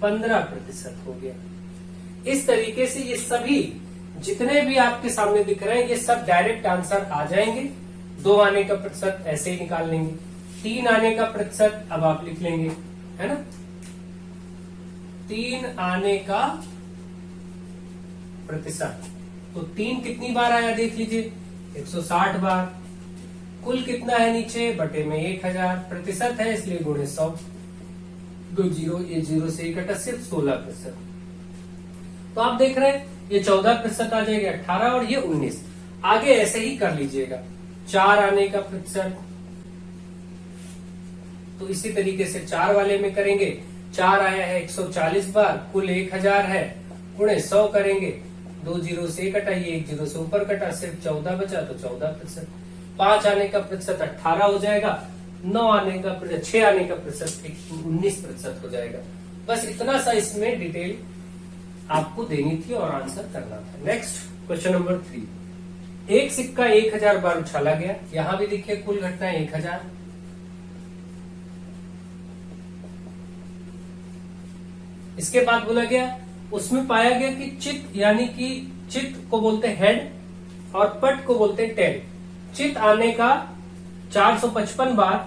S1: 15% हो गया। इस तरीके से ये सभी जितने भी आपके सामने दिख रहे हैं, ये सब डायरेक्ट आंसर आ जाएंगे। 2 आने का प्रतिशत ऐसे ही निकाल लेंगे, 3 आने का प्रतिशत अब आप लिख लेंगे, है ना। 3 आने का प्रतिशत, तो 3 कितनी बार आया देख लीजिए 160 बार। कुल कितना है नीचे, बटे में 1000, प्रतिशत है इसलिए गुणे 100, 2 जीरो, ये जीरो से ही कटा, सिर्फ 16%। तो आप देख रहे हैं ये 14% आ जाएगा, 18 और ये 19। आगे ऐसे ही कर लीजिएगा। 4 आने का प्रतिशत, तो इसी तरीके से 4 वाले में करेंगे। 4 आया है 140 बार, कुल 1000 है, गुणे 100 करेंगे, 2 जीरो से कटा, ये 1 जीरो से ऊपर कटा, सिर्फ 14 बचा, तो 14%। 5 आने का प्रतिशत 18 हो जाएगा, 9 आने का प्रतिशत, 6 आने का प्रतिशत 19% हो जाएगा। बस इतना सा इसमें डिटेल आपको देनी थी और आंसर करना था। Next question number 3। एक सिक्का 1000 बार उछाला गया। यहां भी देखिए कुल घटना 1000। इसके बाद बोला गया, उसमें पाया गया कि चित, यानी कि चित को बोलते हैं हेड और पट को बोलते हैं टेल। चित आने का 455 बार,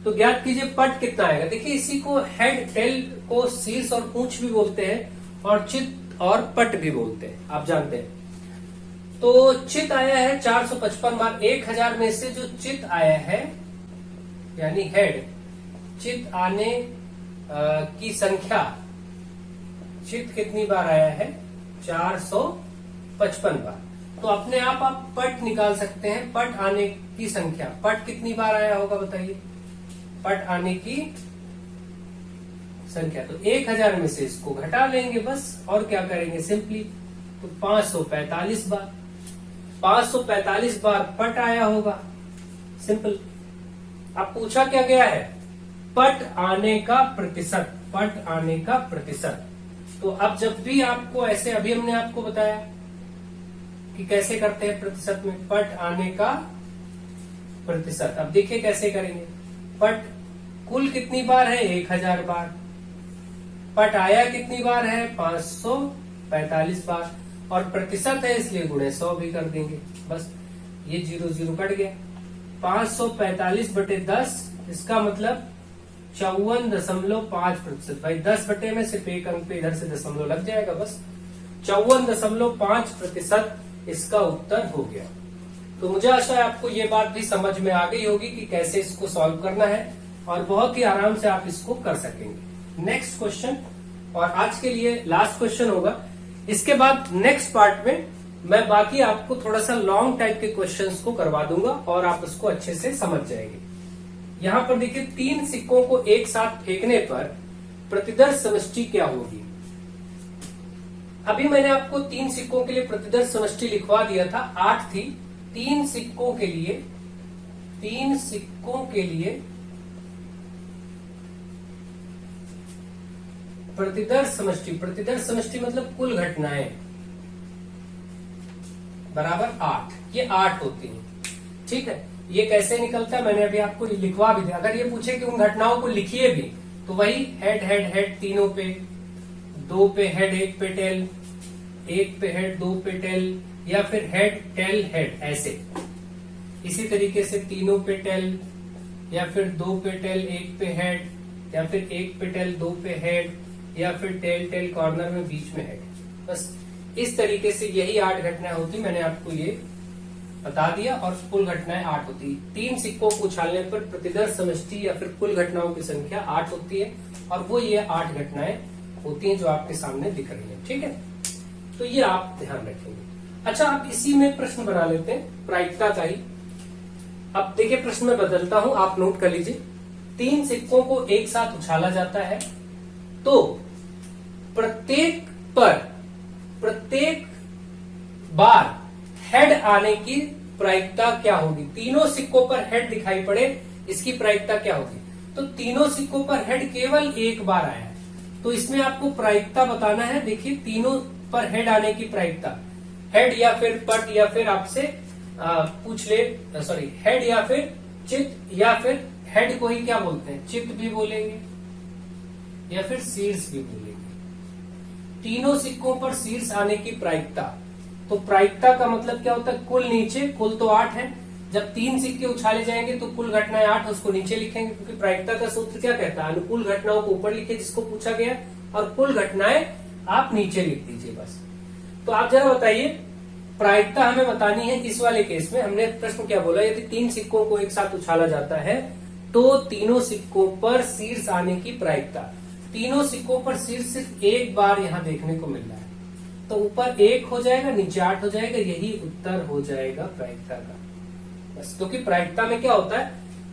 S1: तो ज्ञात कीजिए पट कितना आएगा। देखिए इसी को हेड, टेल को शीर्ष और पूंछ भी बोलते हैं, और चित और पट भी बोलते हैं, आप जानते हैं। तो चित आया है 455 बार। 1000 में से जो चित आया है यानी हेड, चित आने की संख्या, चित कितनी बार आया है? 455 बार। तो अपने आप पट निकाल सकते हैं, पट आने की संख्या। पट कितनी बार आया होगा बताइए? पट आने की संख्या। तो 1000 में से इसको घटा लेंगे बस, और क्या करेंगे सिंपली। तो 545 बार, 545 बार पट आया होगा, सिंपल। अब पूछा क्या गया है? पट आने का प्रतिशत, पट आने का प्रतिशत। तो अब जब भी आपको ऐसे, अभी हमने आपको बताया कि कैसे करते हैं प्रतिशत में, पट आने का प्रतिशत। अब देखिए कैसे करेंगे। पट कुल कितनी बार है? 1000 बार। पट आया कितनी बार है? 545 बार। और प्रतिशत है इसलिए गुणे 100 भी कर देंगे, बस। ये 0 0 कट गया। 545 बटे 10, इसका मतलब 54.5%। भाई 10 बटे में सिर्फ एक अंक पे इधर से दशमलव लग जाएगा, बस। 54.5% इसका उत्तर हो गया। तो मुझे आशा है आपको ये बात भी समझ में आ गई होगी कि कैसे इसको सॉल्व करना है, और बहुत ही आराम से आप इसको कर सकेंगे। नेक्स्ट क्वेश्चन, और आज के लिए लास्ट क्वेश्चन होगा। इसके बाद नेक्स्ट पार्ट में मैं बाकी आपको थोड़ा सा लॉन्ग टाइप के क्वेश्चंस को करवा दूंगा और आप उसको अच्छे से समझ जाएंगे। यहां पर देखिए, 3 सिक्कों को एक साथ फेंकने पर प्रतिदर्श समष्टि क्या होगी? अभी मैंने आपको 3 सिक्कों के लिए प्रतिदर्श समष्टि लिखवा दिया था, 8 थी। 3 सिक्कों के लिए, 3 सिक्कों के लिए प्रतिदर्श समष्टि, प्रतिदर्श समष्टि मतलब कुल घटनाएं बराबर 8। ये 8 होती हैं, ठीक है। ये कैसे निकलता है मैंने अभी आपको लिखवा भी दिया। अगर ये पूछे कि उन घटनाओं को लिखिए भी, तो वही हेड हेड हेड तीनों पे, 2 पे हेड 1 पे टेल, 1 पे हेड 2 पे टेल, या फिर हेड टेल हेड, ऐसे। इसी तरीके से तीनों पे टेल, या फिर 2 पे टेल 1 पे हेड, या फिर 1 पे टेल 2 पे हेड, या फिर टेल टेल कॉर्नर में बीच में हेड। बस इस तरीके से यही 8 घटनाएं होती, मैंने आपको ये बता दिया। और कुल घटनाएं 8 होती। 3 सिक्कों को उछालने पर प्रतिदर्श समष्टि या फिर कुल घटनाओं की संख्या 8 होती है, और वो ये 8 घटनाएं होती हैं जो आपके सामने दिख रही है, ठीक है। तो ये आप ध्यान रखेंगे। अच्छा, आप इसी में प्रश्न बना लेते हैं प्रायिकता का ही। अब देखिए प्रश्न में बदलता हूं, आप नोट कर लीजिए। 3 सिक्कों को एक साथ उछाला जाता है, तो प्रत्येक बार हेड आने की प्रायिकता क्या होगी? तीनों सिक्कों पर हेड दिखाई पड़े, इसकी प्रायिकता क्या होगी? तो तीनों सिक्कों पर हेड केवल एक बार आया है, तो इसमें आपको प्रायिकता बताना है। देखिए, तीनों पर हेड आने की प्रायिकता, हेड या फिर पट, या फिर आपसे पूछ ले, सॉरी, हेड या फिर चित, या फिर हेड को ही क्या बोलते हैं? चित भी बोलेंगे, या फिर शीर्ष भी बोलेंगे। तीनों सिक्कों पर शीर्ष आने की प्रायिकता, तो प्रायिकता का मतलब क्या होता है? कुल नीचे, कुल तो 8 है। जब 3 सिक्के उछाले जाएंगे तो कुल घटनाएं 8, उसको नीचे लिखेंगे, क्योंकि प्रायिकता का सूत्र क्या कहता है? अनुकूल घटनाओं को ऊपर लिखे जिसको पूछा गया, और कुल घटनाएं आप नीचे लिख दीजिए, बस। तो आप जरा बताइए, प्रायिकता हमें बतानी है इस वाले केस में। हमने प्रश्न क्या बोला? यदि 3 सिक्कों को एक साथ उछाला जाता है तो तीनों सिक्कों पर शीर्ष आने की प्रायिकता। तीनों सिक्कों पर शीर्ष सिर्फ एक बार यहाँ देखने को मिल रहा है, तो ऊपर 1 हो जाएगा, नीचे 8 हो जाएगा, यही उत्तर हो जाएगा प्रायिकता का, बस। क्योंकि प्रायिकता में क्या होता है?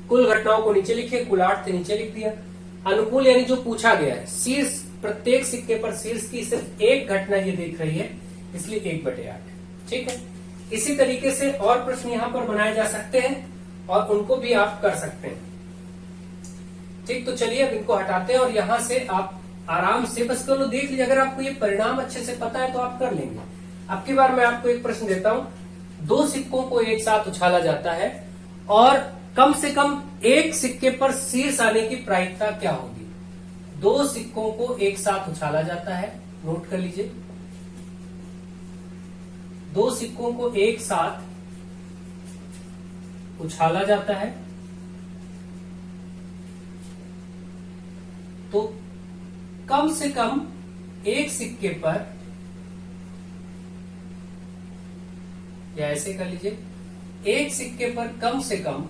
S1: कुल घटनाओं को नीचे लिखे, कुल 8 थे नीचे लिख दिया। अनुकूल यानी जो पूछा गया है, शीर्ष, प्रत्येक सिक्के पर शीर्ष की सिर्फ एक घटना ये देख रही है, इसलिए 1/8, ठीक है। इसी तरीके से और प्रश्न यहाँ पर बनाए जा सकते हैं, और उनको भी आप कर सकते हैं, ठीक। तो चलिए अब इनको हटाते हैं, और यहां से आप आराम से बस कर लो, देख लीजिए। अगर आपको ये परिणाम अच्छे से पता है तो आप कर लेंगे। अब की बार मैं आपको एक प्रश्न देता हूं। 2 सिक्कों को एक साथ उछाला जाता है, और कम से कम एक सिक्के पर शीर्ष आने की प्रायिकता क्या होगी? 2 सिक्कों को एक साथ उछाला जाता है, नोट कर लीजिए। 2 सिक्कों को एक साथ उछाला जाता है, तो कम से कम एक सिक्के पर, या ऐसे कर लीजिए, एक सिक्के पर कम से कम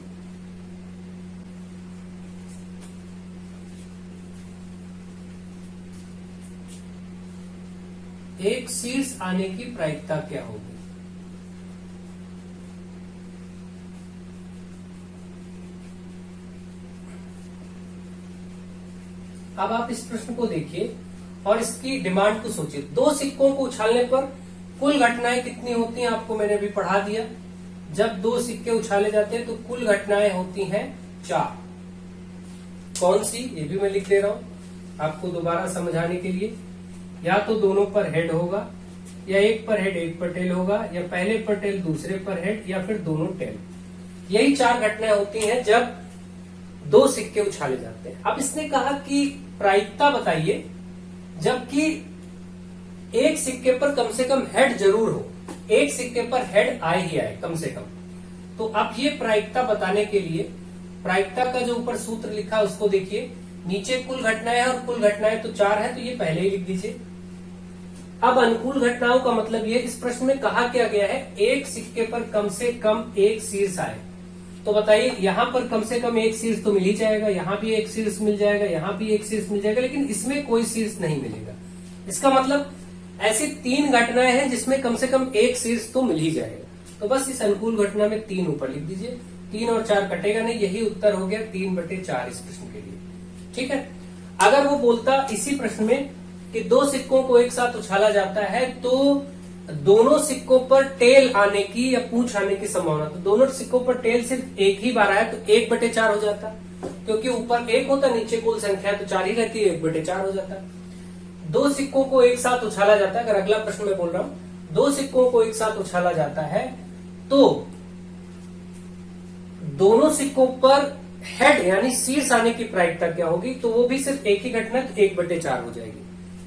S1: एक शीर्ष आने की प्रायिकता क्या होगी। अब आप इस प्रश्न को देखिए और इसकी डिमांड को सोचिए। दो सिक्कों को उछालने पर कुल घटनाएं कितनी होती हैं, आपको मैंने अभी पढ़ा दिया। जब दो सिक्के उछाले जाते हैं तो कुल घटनाएं होती हैं 4। कौन सी, ये भी मैं लिख दे रहा हूं आपको दोबारा समझाने के लिए। या तो दोनों पर हेड होगा, या एक पर हेड एक पर टेल होगा, या पहले पर टेल दूसरे पर हेड, या फिर दोनों टेल। यही 4 घटनाएं होती हैं जब दो सिक्के उछाले जाते हैं। अब इसने कहा कि प्रायिकता बताइए जबकि एक सिक्के पर कम से कम हेड जरूर हो, एक सिक्के पर हेड आए ही आए कम से कम। तो अब ये प्रायिकता बताने के लिए प्रायिकता का जो ऊपर सूत्र लिखा है उसको देखिए। नीचे कुल घटनाएं है और कुल घटनाएं तो 4 है, तो ये पहले ही लिख दीजिए। अब अनुकूल घटनाओं का मतलब ये, इस प्रश्न में कहा क्या गया है, एक सिक्के पर कम से कम एक शीर्ष आए। तो बताइए यहाँ पर कम से कम एक शीर्ष तो मिल ही जाएगा, यहाँ भी एक शीर्ष मिल जाएगा, यहाँ भी एक शीर्ष मिल जाएगा, लेकिन इसमें कोई शीर्ष नहीं मिलेगा। इसका मतलब ऐसी 3 घटनाएं हैं जिसमें कम से कम एक शीर्ष तो मिल ही जाएगा। तो बस इस अनुकूल घटना में 3 ऊपर लिख दीजिए। 3 और 4 कटेगा नहीं, यही उत्तर हो गया 3/4 इस प्रश्न के लिए। ठीक है। अगर वो बोलता इसी प्रश्न में कि दो सिक्कों को एक साथ उछाला जाता है तो दोनों सिक्कों पर टेल आने की या पूंछ आने की संभावना, तो दोनों सिक्कों पर टेल सिर्फ एक ही बार आया तो 1/4 हो जाता, क्योंकि ऊपर 1 होता नीचे कुल संख्या तो 4 ही रहती है, 1/4 हो जाता। दो सिक्कों को एक साथ उछाला जाता है, अगर अगला प्रश्न मैं बोल रहा हूं, दो सिक्कों को एक साथ उछाला जाता है तो दोनों सिक्कों पर हेड यानी शीर्ष आने की प्रायिकता क्या होगी, तो वो भी सिर्फ एक ही घटना, तो 1/4 हो जाएगी।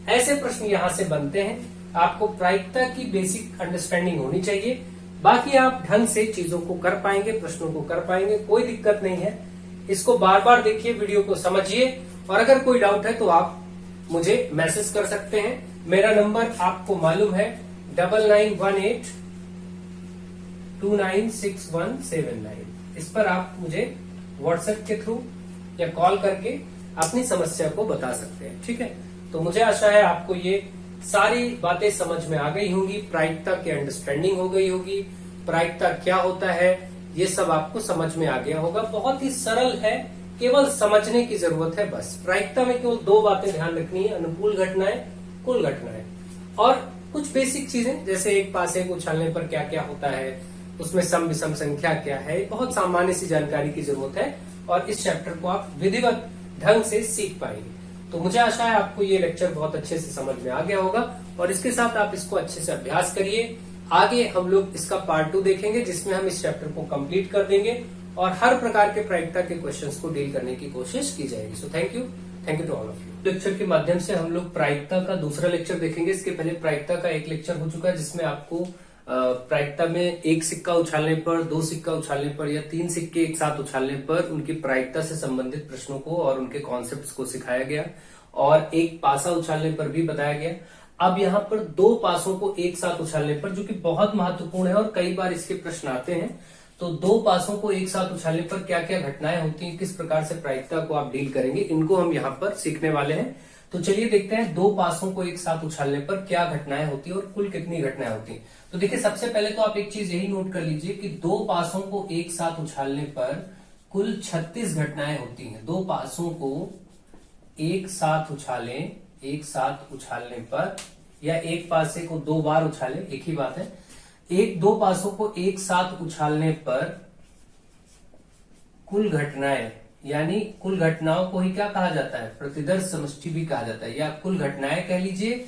S1: ऐसे प्रश्न यहां से बनते हैं। आपको प्रायिकता की बेसिक अंडरस्टैंडिंग होनी चाहिए, बाकी आप ढंग से चीजों को कर पाएंगे, प्रश्नों को कर पाएंगे, कोई दिक्कत नहीं है। इसको बार बार देखिए, वीडियो को समझिए, और अगर कोई डाउट है तो आप मुझे मैसेज कर सकते हैं। मेरा नंबर आपको मालूम है 9918296179। इस पर आप मुझे व्हाट्सएप के थ्रू या कॉल करके अपनी समस्या को बता सकते हैं। ठीक है। तो मुझे आशा है आपको ये सारी बातें समझ में आ गई होंगी, प्रायिकता की अंडरस्टैंडिंग हो गई होगी, प्रायिकता क्या होता है ये सब आपको समझ में आ गया होगा। बहुत ही सरल है, केवल समझने की जरूरत है बस। प्रायिकता में केवल 2 बातें ध्यान रखनी है, अनुकूल घटनाएं, कुल घटनाएं, और कुछ बेसिक चीजें जैसे एक पासे को उछालने पर क्या क्या होता है, उसमें सम विषम संख्या क्या है, बहुत सामान्य सी जानकारी की जरूरत है, और इस चैप्टर को आप विधिवत ढंग से सीख पाएंगे। तो मुझे आशा है आपको ये लेक्चर बहुत अच्छे से समझ में आ गया होगा, और इसके साथ आप इसको अच्छे से अभ्यास करिए। आगे हम लोग इसका पार्ट 2 देखेंगे, जिसमें हम इस चैप्टर को कंप्लीट कर देंगे और हर प्रकार के प्रायिकता के क्वेश्चंस को डील करने की कोशिश की जाएगी। So thank you to all of you. Lecture के माध्यम से हम लोग प्रायिकता का दूसरा लेक्चर देखेंगे। इसके पहले प्रायिकता का एक लेक्चर हो चुका है, जिसमें आपको प्रायिकता में एक सिक्का उछालने पर, 2 सिक्का उछालने पर या 3 सिक्के एक साथ उछालने पर उनकी प्रायिकता से संबंधित प्रश्नों को और उनके कॉन्सेप्ट्स को सिखाया गया, और एक पासा उछालने पर भी बताया गया। अब यहाँ पर 2 पासों को एक साथ उछालने पर, जो कि बहुत महत्वपूर्ण है और कई बार इसके प्रश्न आते हैं, तो 2 पासों को एक साथ उछालने पर क्या क्या घटनाएं होती हैं, किस प्रकार से प्रायिकता को आप डील करेंगे, इनको हम यहाँ पर सीखने वाले हैं। तो चलिए देखते हैं 2 पासों को एक साथ उछालने पर क्या घटनाएं होती है और कुल कितनी घटनाएं होती हैं। तो देखिए, सबसे पहले तो आप एक चीज यही नोट कर लीजिए कि 2 पासों को एक साथ उछालने पर कुल 36 घटनाएं होती हैं। 2 पासों को एक साथ उछालने पर, या एक पासे को 2 बार उछाले, एक ही बात है, 2 पासों को एक साथ उछालने पर कुल घटनाएं, यानी कुल घटनाओं को ही क्या कहा जाता है, प्रतिदर्श समष्टि भी कहा जाता है, या कुल घटनाएं कह लीजिए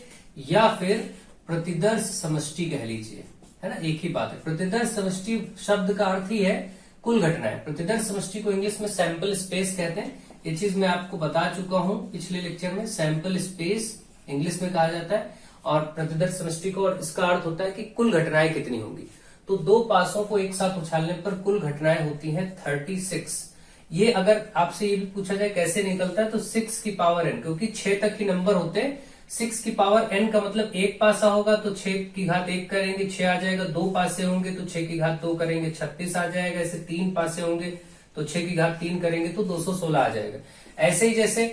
S1: या फिर प्रतिदर्श समष्टि कह लीजिए, है ना, एक ही बात है। प्रतिदर्श समष्टि शब्द का अर्थ ही है कुल घटनाएं। प्रतिदर्श समष्टि को इंग्लिश में सैंपल स्पेस कहते हैं। ये चीज मैं आपको बता चुका हूं पिछले लेक्चर में, सैंपल स्पेस इंग्लिश में कहा जाता है, और प्रतिदर्श समष्टि को, और इसका अर्थ होता है कि कुल घटनाएं कितनी होंगी। तो 2 पासों को एक साथ उछालने पर कुल घटनाएं होती हैं 36। ये अगर आपसे ये भी पूछा जाए कैसे निकलता है, तो 6 की पावर n, क्योंकि 6 तक ही नंबर होते हैं 6 की पावर n का मतलब एक पासा होगा तो 6 की घात 1 करेंगे 6 आ जाएगा, 2 पासे होंगे तो 6 की घात 2 करेंगे 36 आ जाएगा, ऐसे 3 पासे होंगे तो 6 की घात 3 करेंगे तो 216 आ जाएगा। ऐसे ही जैसे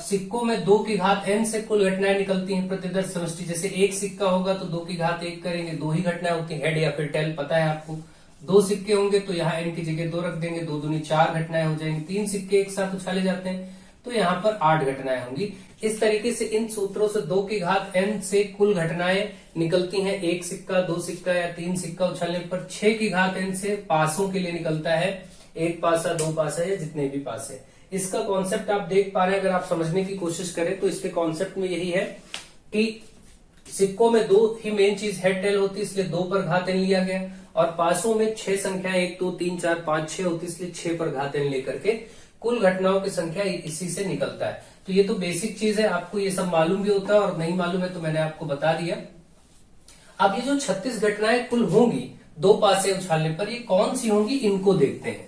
S1: सिक्कों में 2 की घात n से कुल घटनाएं निकलती हैं प्रतिदर्श समष्टि, जैसे एक सिक्का होगा तो 2 की घात 1 करेंगे, 2 ही घटनाएं होती है, हेड या फिर टेल पता है आपको। 2 सिक्के होंगे तो यहाँ n की जगह 2 रख देंगे, 2 दूनी 4 घटनाएं हो जाएंगी। 3 सिक्के एक साथ उछाले जाते हैं तो यहाँ पर 8 घटनाएं होंगी। इस तरीके से इन सूत्रों से 2 की घात n से कुल घटनाएं निकलती हैं, एक सिक्का, 2 सिक्का या 3 सिक्का उछालने पर। 6 की घात n से पासों के लिए निकलता है, एक पासा, 2 पासा या जितने भी पासे। इसका कॉन्सेप्ट आप देख पा रहे हैं, अगर आप समझने की कोशिश करें तो इसके कॉन्सेप्ट में यही है कि सिक्कों में 2 ही मेन चीज हेड टेल होती है, इसलिए 2 पर घात n लिया गया, और पासों में 6 संख्या 1 2 3 4 5 6 होती है, इसलिए 6 पर घात n लेकर के कुल घटनाओं की संख्या इसी से निकलता है। तो ये तो बेसिक चीज है, आपको ये सब मालूम भी होता है, और नहीं मालूम है तो मैंने आपको बता दिया। अब ये जो 36 घटनाएं कुल होंगी 2 पासे उछालने पर, ये कौन सी होंगी इनको देखते हैं।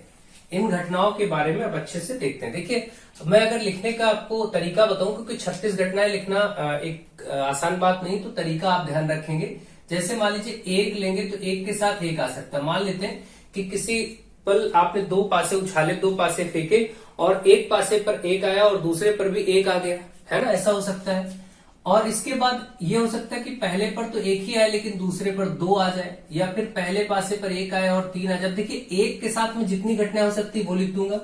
S1: इन घटनाओं के बारे में अब अच्छे से देखते हैं। देखिए, मैं अगर लिखने का आपको तरीका बताऊं, क्योंकि 36 घटनाएं लिखना एक आसान बात नहीं, तो तरीका आप ध्यान रखेंगे। जैसे मान लीजिए 1 लेंगे तो 1 के साथ 1 आ सकता है। मान लेते हैं कि किसी पल आपने 2 पासे उछाले, 2 पासे फेंके, और एक पासे पर 1 आया और दूसरे पर भी 1 आ गया, है ना, ऐसा हो सकता है। और इसके बाद ये हो सकता है कि पहले पर तो 1 ही आया लेकिन दूसरे पर 2 आ जाए, या फिर पहले पासे पर 1 आया और 3 आ जाए। देखिए, 1 के साथ में जितनी घटनाएं हो सकती है वो लिख दूंगा,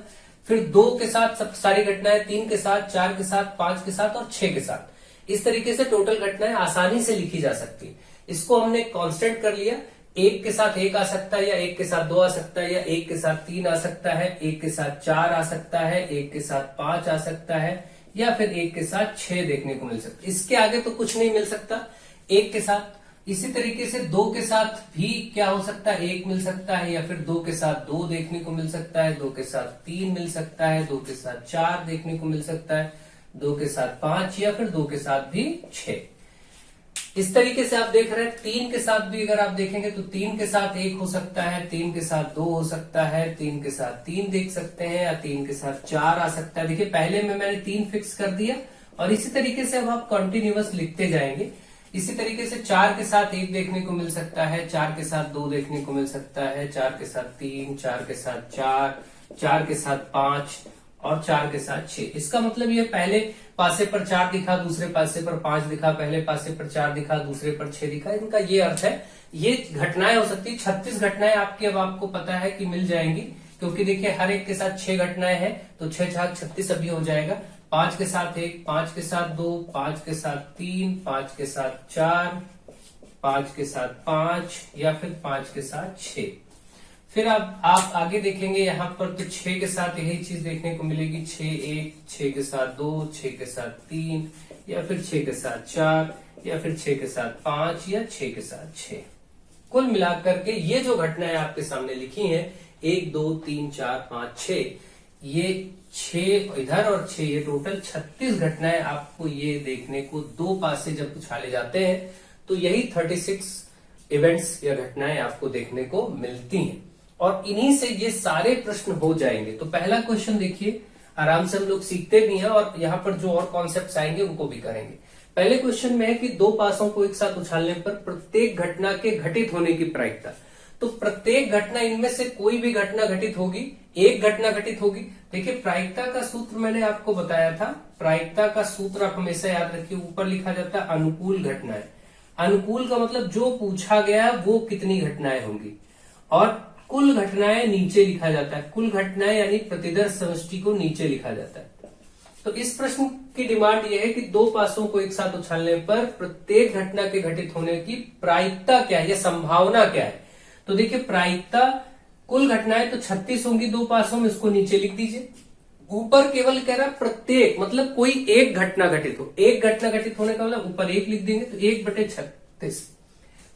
S1: फिर 2 के साथ सब सारी घटनाएं, 3 के साथ, 4 के साथ, 5 के साथ और 6 के साथ। इस तरीके से टोटल घटनाएं आसानी से लिखी जा सकती है। इसको हमने कांस्टेंट कर लिया, 1 के साथ 1 आ सकता है, या 1 के साथ 2 आ सकता है, या 1 के साथ 3 आ सकता है, 1 के साथ 4 आ सकता है, 1 के साथ 5 आ सकता है, या फिर 1 के साथ 6 देखने को मिल सकता है। इसके आगे तो कुछ नहीं मिल सकता 1 के साथ। इसी तरीके से 2 के साथ भी क्या हो सकता है, 1 मिल सकता है, या फिर 2 के साथ 2 देखने को मिल सकता है, 2 के साथ 3 मिल सकता है, 2 के साथ 4 देखने को मिल सकता है, 2 के साथ 5, या फिर 2 के साथ भी 6। इस तरीके से आप देख रहे हैं। 3 के साथ भी अगर आप देखेंगे तो 3 के साथ 1 हो सकता है, 3 के साथ 2 हो सकता है, 3 के साथ 3 देख सकते हैं, या 3 के साथ 4 आ सकता है। देखिए, पहले में मैंने 3 फिक्स कर दिया, और इसी तरीके से अब आप कंटिन्यूअस लिखते जाएंगे। इसी तरीके से 4 के साथ 1 देखने को मिल सकता है, 4 के साथ 2 देखने को मिल सकता है, 4 के साथ 3, 4 के साथ 4, 4 के साथ 5 और 4 के साथ 6। इसका मतलब ये पहले पासे पर 4 दिखा, दूसरे पासे पर 5 दिखा, पहले पासे पर 4 दिखा, दूसरे पर 6 दिखा। इनका ये अर्थ है। ये घटनाएं हो सकती है 36 घटनाएं आपकी, अब आपको पता है कि मिल जाएंगी, क्योंकि देखिए हर एक के साथ 6 घटनाएं हैं, तो 6 छाक 36 अभी हो जाएगा। 5 के साथ 1, 5 के साथ 2, 5 के साथ 3, 5 के साथ 4, 5 के साथ 5, या फिर 5 के साथ 6। फिर आप आगे देखेंगे यहाँ पर तो 6 के साथ यही चीज देखने को मिलेगी, 6 1, 6 के साथ 2, 6 के साथ 3, या फिर 6 के साथ 4, या फिर 6 के साथ 5, या 6 के साथ 6। कुल मिलाकर के ये जो घटनाएं आपके सामने लिखी हैं 1 2 3 4 5 6, ये 6 इधर और 6, ये टोटल 36 घटनाएं आपको ये देखने को 2 पासे जब उछाले जाते हैं तो यही 36 इवेंट्स या घटनाएं आपको देखने को मिलती हैं, और इन्हीं से ये सारे प्रश्न हो जाएंगे। तो पहला क्वेश्चन देखिए, आराम से हम लोग सीखते भी हैं, और यहाँ पर जो और कॉन्सेप्ट्स आएंगे उनको भी करेंगे। पहले क्वेश्चन में है कि 2 पासों को एक साथ उछालने पर प्रत्येक घटना के घटित होने की प्रायिकता। तो प्रत्येक घटना, इनमें से कोई भी घटना घटित होगी, एक घटना घटित होगी। देखिए, प्रायिकता का सूत्र मैंने आपको बताया था। प्रायिकता का सूत्र आप हमेशा याद रखिए, ऊपर लिखा जाता है अनुकूल घटनाएं। अनुकूल का मतलब जो पूछा गया वो कितनी घटनाएं होंगी, और कुल घटनाएं नीचे लिखा जाता है। कुल घटनाएं यानी प्रतिदर्श समष्टि को नीचे लिखा जाता है। तो इस प्रश्न की डिमांड यह है कि 2 पासों को एक साथ उछालने पर प्रत्येक घटना के घटित होने की प्रायिकता क्या है या संभावना क्या है। तो देखिए, प्रायिकता कुल घटनाएं तो 36 होंगी 2 पासों में, इसको नीचे लिख दीजिए। ऊपर केवल कह रहा प्रत्येक, मतलब कोई एक घटना घटित हो। एक घटना घटित होने का मतलब ऊपर 1 लिख देंगे तो 1/36।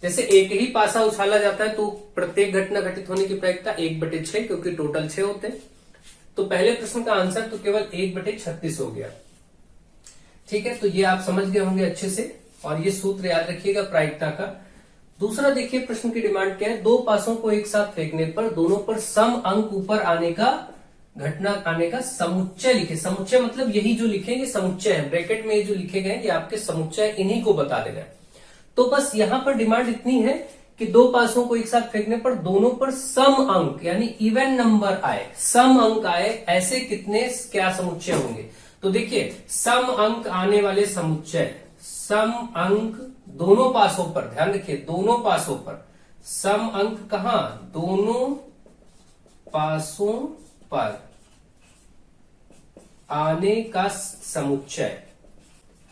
S1: जैसे एक ही पासा उछाला जाता है तो प्रत्येक घटना घटित होने की प्रायिकता 1/6, क्योंकि टोटल 6 होते हैं। तो पहले प्रश्न का आंसर तो केवल 1/36 हो गया। ठीक है, तो ये आप समझ गए होंगे अच्छे से, और ये सूत्र याद रखिएगा प्रायिकता का। दूसरा देखिए, प्रश्न की डिमांड क्या है, 2 पासों को एक साथ फेंकने पर दोनों पर सम अंक ऊपर आने का घटना आने का समुच्चय लिखे। समुच्चय मतलब यही जो लिखेंगे समुच्चय है, ब्रैकेट में ये जो लिखे गए ये आपके समुच्चय, इन्हीं को बता देगा। तो बस यहां पर डिमांड इतनी है कि दो पासों को एक साथ फेंकने पर दोनों पर सम अंक यानी इवन नंबर आए, सम अंक आए, ऐसे कितने क्या समुच्चय होंगे। तो देखिए सम अंक आने वाले समुच्चय, सम अंक दोनों पासों पर, ध्यान रखिए दोनों पासों पर, सम अंक कहां, दोनों पासों पर आने का समुच्चय।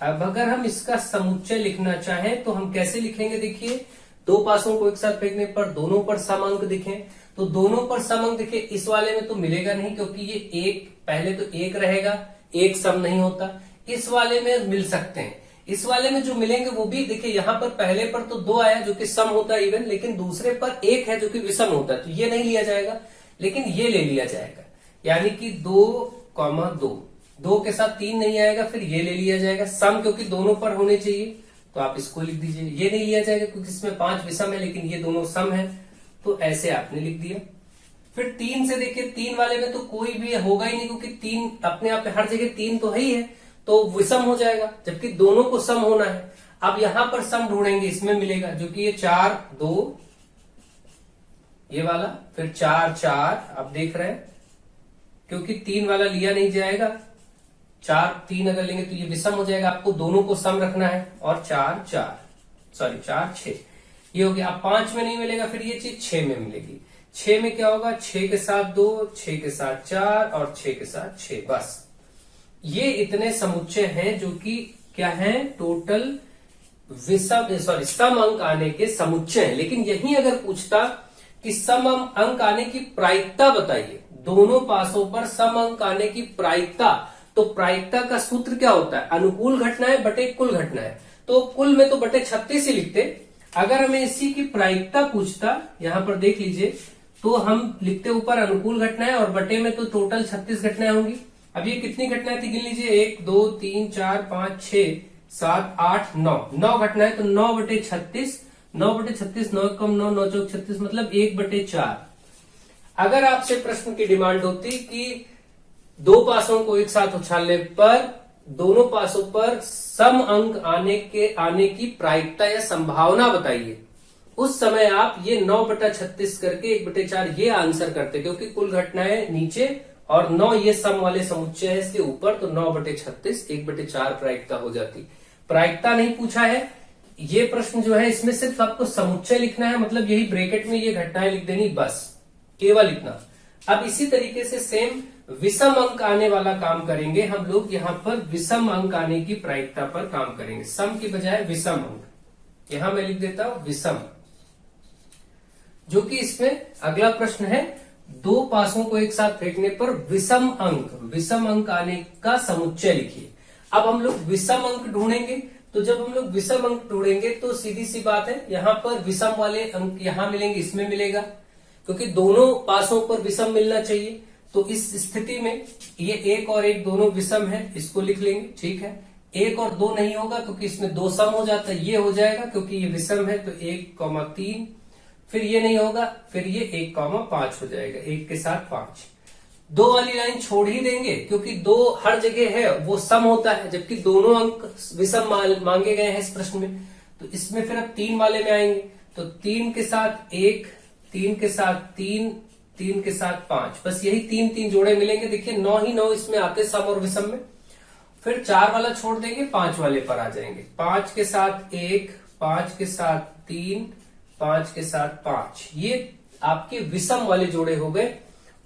S1: अब अगर हम इसका समुच्चय लिखना चाहें तो हम कैसे लिखेंगे, देखिए दो पासों को एक साथ फेंकने पर दोनों पर सम अंक दिखें, तो दोनों पर सम अंक दिखे, इस वाले में तो मिलेगा नहीं क्योंकि ये एक, पहले तो एक रहेगा, एक सम नहीं होता। इस वाले में मिल सकते हैं, इस वाले में जो मिलेंगे वो भी देखिए यहां पर पहले पर तो 2 आया जो कि सम होता है इवन, लेकिन दूसरे पर 1 है जो कि विषम होता है, तो ये नहीं लिया जाएगा, लेकिन ये ले लिया जाएगा। यानी कि 2,2, 2 के साथ 3 नहीं आएगा, फिर ये ले लिया जाएगा। सम क्योंकि दोनों पर होने चाहिए तो आप इसको लिख दीजिए। ये नहीं लिया जाएगा क्योंकि इसमें 5 विषम है लेकिन ये दोनों सम है, तो ऐसे आपने लिख दिया। फिर 3 से देखिए 3 वाले में तो कोई भी होगा ही नहीं क्योंकि 3 अपने आप हर जगह 3 तो है ही है, तो विषम हो जाएगा, जबकि दोनों को सम होना है। अब यहां पर सम ढूंढेंगे, इसमें मिलेगा जो कि ये 4, 2 ये वाला, फिर 4, 4 आप देख रहे हैं क्योंकि 3 वाला लिया नहीं जाएगा, 4, 3 अगर लेंगे तो ये विषम हो जाएगा, आपको दोनों को सम रखना है। और 4, 4 6 ये हो गया। अब 5 में नहीं मिलेगा, फिर ये चीज 6 में मिलेगी। 6 में क्या होगा, 6 के साथ 2, 6 के साथ 4 और 6 के साथ 6, बस ये इतने समुच्चय हैं जो कि क्या है, टोटल विषम सम अंक आने के समुच्चय है। लेकिन यही अगर पूछता कि सम अंक आने की प्रायिकता बताइए, दोनों पासों पर सम अंक आने की प्रायिकता, तो प्रायिकता का सूत्र क्या होता है, अनुकूल घटनाएं बटे कुल घटनाएं। तो कुल में तो बटे 36 ही लिखते, अगर हमें इसी की प्रायिकता पूछता, यहां पर देख लीजिए, तो हम लिखते ऊपर अनुकूल घटनाएं और बटे में तो टोटल 36 घटनाएं होंगी। अब ये कितनी घटनाएं थी गिन लीजिए, 1 2 3 4 5 6 7 8 9, 9 घटनाएं, तो 9 बटे 36, 9 बटे 36, 9 कम 9, 9 चौक 36, मतलब 1 बटे 4। अगर आपसे प्रश्न की डिमांड होती कि दो पासों को एक साथ उछालने पर दोनों पासों पर सम अंक आने की प्रायिकता या संभावना बताइए, उस समय आप ये 9 बटा 36 करके 1 बटे 4 ये आंसर करते, क्योंकि कुल घटनाएं नीचे और 9 ये सम वाले समुच्चय है इसके ऊपर, तो 9 बटे 36 1 बटे 4 प्रायिकता हो जाती। प्रायिकता नहीं पूछा है, ये प्रश्न जो है इसमें सिर्फ आपको समुच्चय लिखना है, मतलब यही ब्रैकेट में ये घटनाएं लिख देनी, बस केवल इतना। अब इसी तरीके से सेम विषम अंक आने वाला काम करेंगे हम लोग, यहां पर विषम अंक आने की प्रायिकता पर काम करेंगे, सम की बजाय विषम अंक। यहां मैं लिख देता हूं विषम, जो कि इसमें अगला प्रश्न है, दो पासों को एक साथ फेंकने पर विषम अंक आने का समुच्चय लिखिए। अब हम लोग विषम अंक ढूंढेंगे, तो जब हम लोग विषम अंक ढूंढेंगे तो सीधी सी बात है, यहां पर विषम वाले अंक यहां मिलेंगे, इसमें मिलेगा, क्योंकि दोनों पासों पर विषम मिलना चाहिए। तो इस स्थिति में ये 1 और 1 दोनों विषम है, इसको लिख लेंगे, ठीक है। 1 और 2 नहीं होगा क्योंकि इसमें 2 सम हो जाता है, ये हो जाएगा क्योंकि ये विषम है, तो 1,3, फिर ये नहीं होगा, फिर ये 1,5 हो जाएगा, 1 के साथ 5। 2 वाली लाइन छोड़ ही देंगे क्योंकि 2 हर जगह है, वो सम होता है, जबकि दोनों अंक विषम मांगे गए हैं इस प्रश्न में। तो इसमें फिर अब 3 वाले में आएंगे, तो 3 के साथ 1, 3 के साथ 3, 3 के साथ 5, बस यही 3 जोड़े मिलेंगे। देखिए 9 ही 9 इसमें आते सम और विषम में। फिर 4 वाला छोड़ देंगे, 5 वाले पर आ जाएंगे, 5 के साथ 1, 5 के साथ 3, 5 के साथ 5, ये आपके विषम वाले जोड़े हो गए।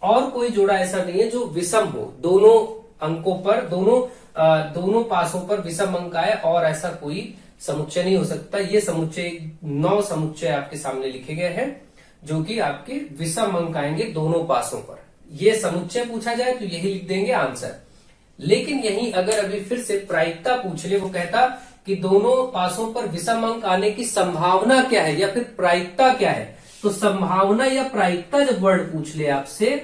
S1: और कोई जोड़ा ऐसा नहीं है जो विषम हो, दोनों अंकों पर दोनों पासों पर विषम अंक आए, और ऐसा कोई समुच्चय नहीं हो सकता। ये समुच्चय 9 समुच्चय आपके सामने लिखे गए हैं जो कि आपके विषम अंक आएंगे दोनों पासों पर। ये समुच्चय पूछा जाए तो यही लिख देंगे आंसर। लेकिन यही अगर अभी फिर से प्रायिकता पूछ ले, वो कहता कि दोनों पासों पर विषम अंक आने की संभावना क्या है या फिर प्रायिकता क्या है, तो संभावना या प्रायिकता जब वर्ड पूछ ले आपसे,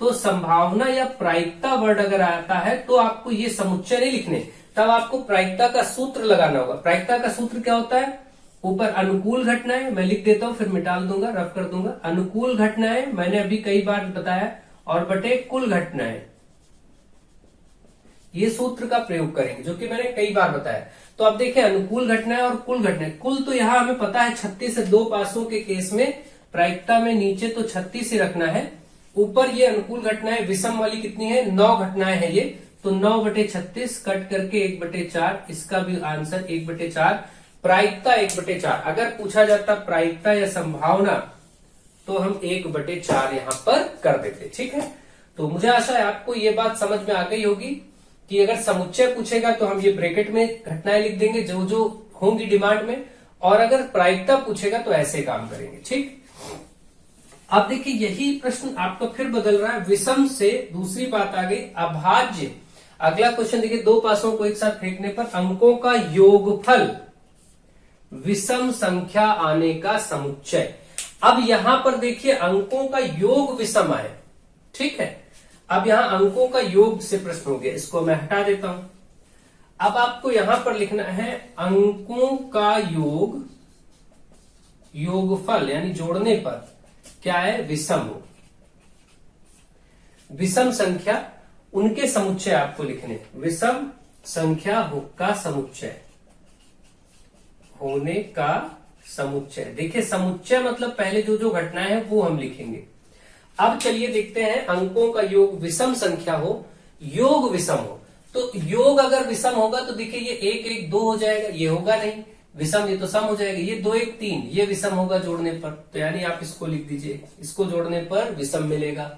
S1: तो संभावना या प्रायिकता वर्ड अगर आता है तो आपको ये समुच्चय नहीं लिखने, तब आपको प्रायिकता का सूत्र लगाना होगा। प्रायिकता का सूत्र क्या होता है, ऊपर अनुकूल घटनाएं मैं लिख देता हूं, फिर मिटा दूंगा, रफ कर दूंगा। अनुकूल घटनाएं मैंने अभी कई बार बताया, और बटे कुल घटनाएं, ये सूत्र का प्रयोग करेंगे जो कि मैंने कई बार बताया। तो अब देखिए अनुकूल घटनाएं और कुल घटनाएं, कुल तो यहां हमें पता है 36 है, दो पासों के केस में प्रायिकता में नीचे तो 36 ही रखना है, ऊपर ये अनुकूल घटनाएं विषम वाली कितनी है, 9 घटनाएं है ये, तो 9/36 कट करके 1/4, इसका भी आंसर 1/4, प्रायिकता 1/4। अगर पूछा जाता प्रायिकता या संभावना तो हम 1/4 यहां पर कर देते। ठीक है, तो मुझे आशा है आपको ये बात समझ में आ गई होगी कि अगर समुच्चय पूछेगा तो हम ये ब्रैकेट में घटनाएं लिख देंगे जो जो होंगी डिमांड में, और अगर प्रायिकता पूछेगा तो ऐसे काम करेंगे। ठीक, अब देखिए यही प्रश्न आपका फिर बदल रहा है, विषम से दूसरी बात आ गई अभाज्य। अगला क्वेश्चन देखिए, दो पासों को एक साथ फेंकने पर अंकों का योगफल विषम संख्या आने का समुच्चय। अब यहां पर देखिए अंकों का योग विषम आए, ठीक है, अब यहां अंकों का योग से प्रश्न हो गया, इसको मैं हटा देता हूं। अब आपको यहां पर लिखना है अंकों का योग, योगफल यानी जोड़ने पर क्या है, विषम हो, विषम संख्या उनके समुच्चय आपको लिखने, विषम संख्या का समुच्चय, होने का समुच्चय। देखिए समुच्चय मतलब पहले जो जो घटनाएं हैं वो हम लिखेंगे। अब चलिए देखते हैं, अंकों का योग विषम संख्या हो, योग विषम हो, तो योग अगर विषम होगा तो देखिए ये 1 1 2 हो जाएगा, ये होगा नहीं विषम, ये तो सम हो जाएगा, ये 2 1 3 ये विषम होगा जोड़ने पर, तो यानी आप इसको लिख दीजिए, इसको जोड़ने पर विषम मिलेगा,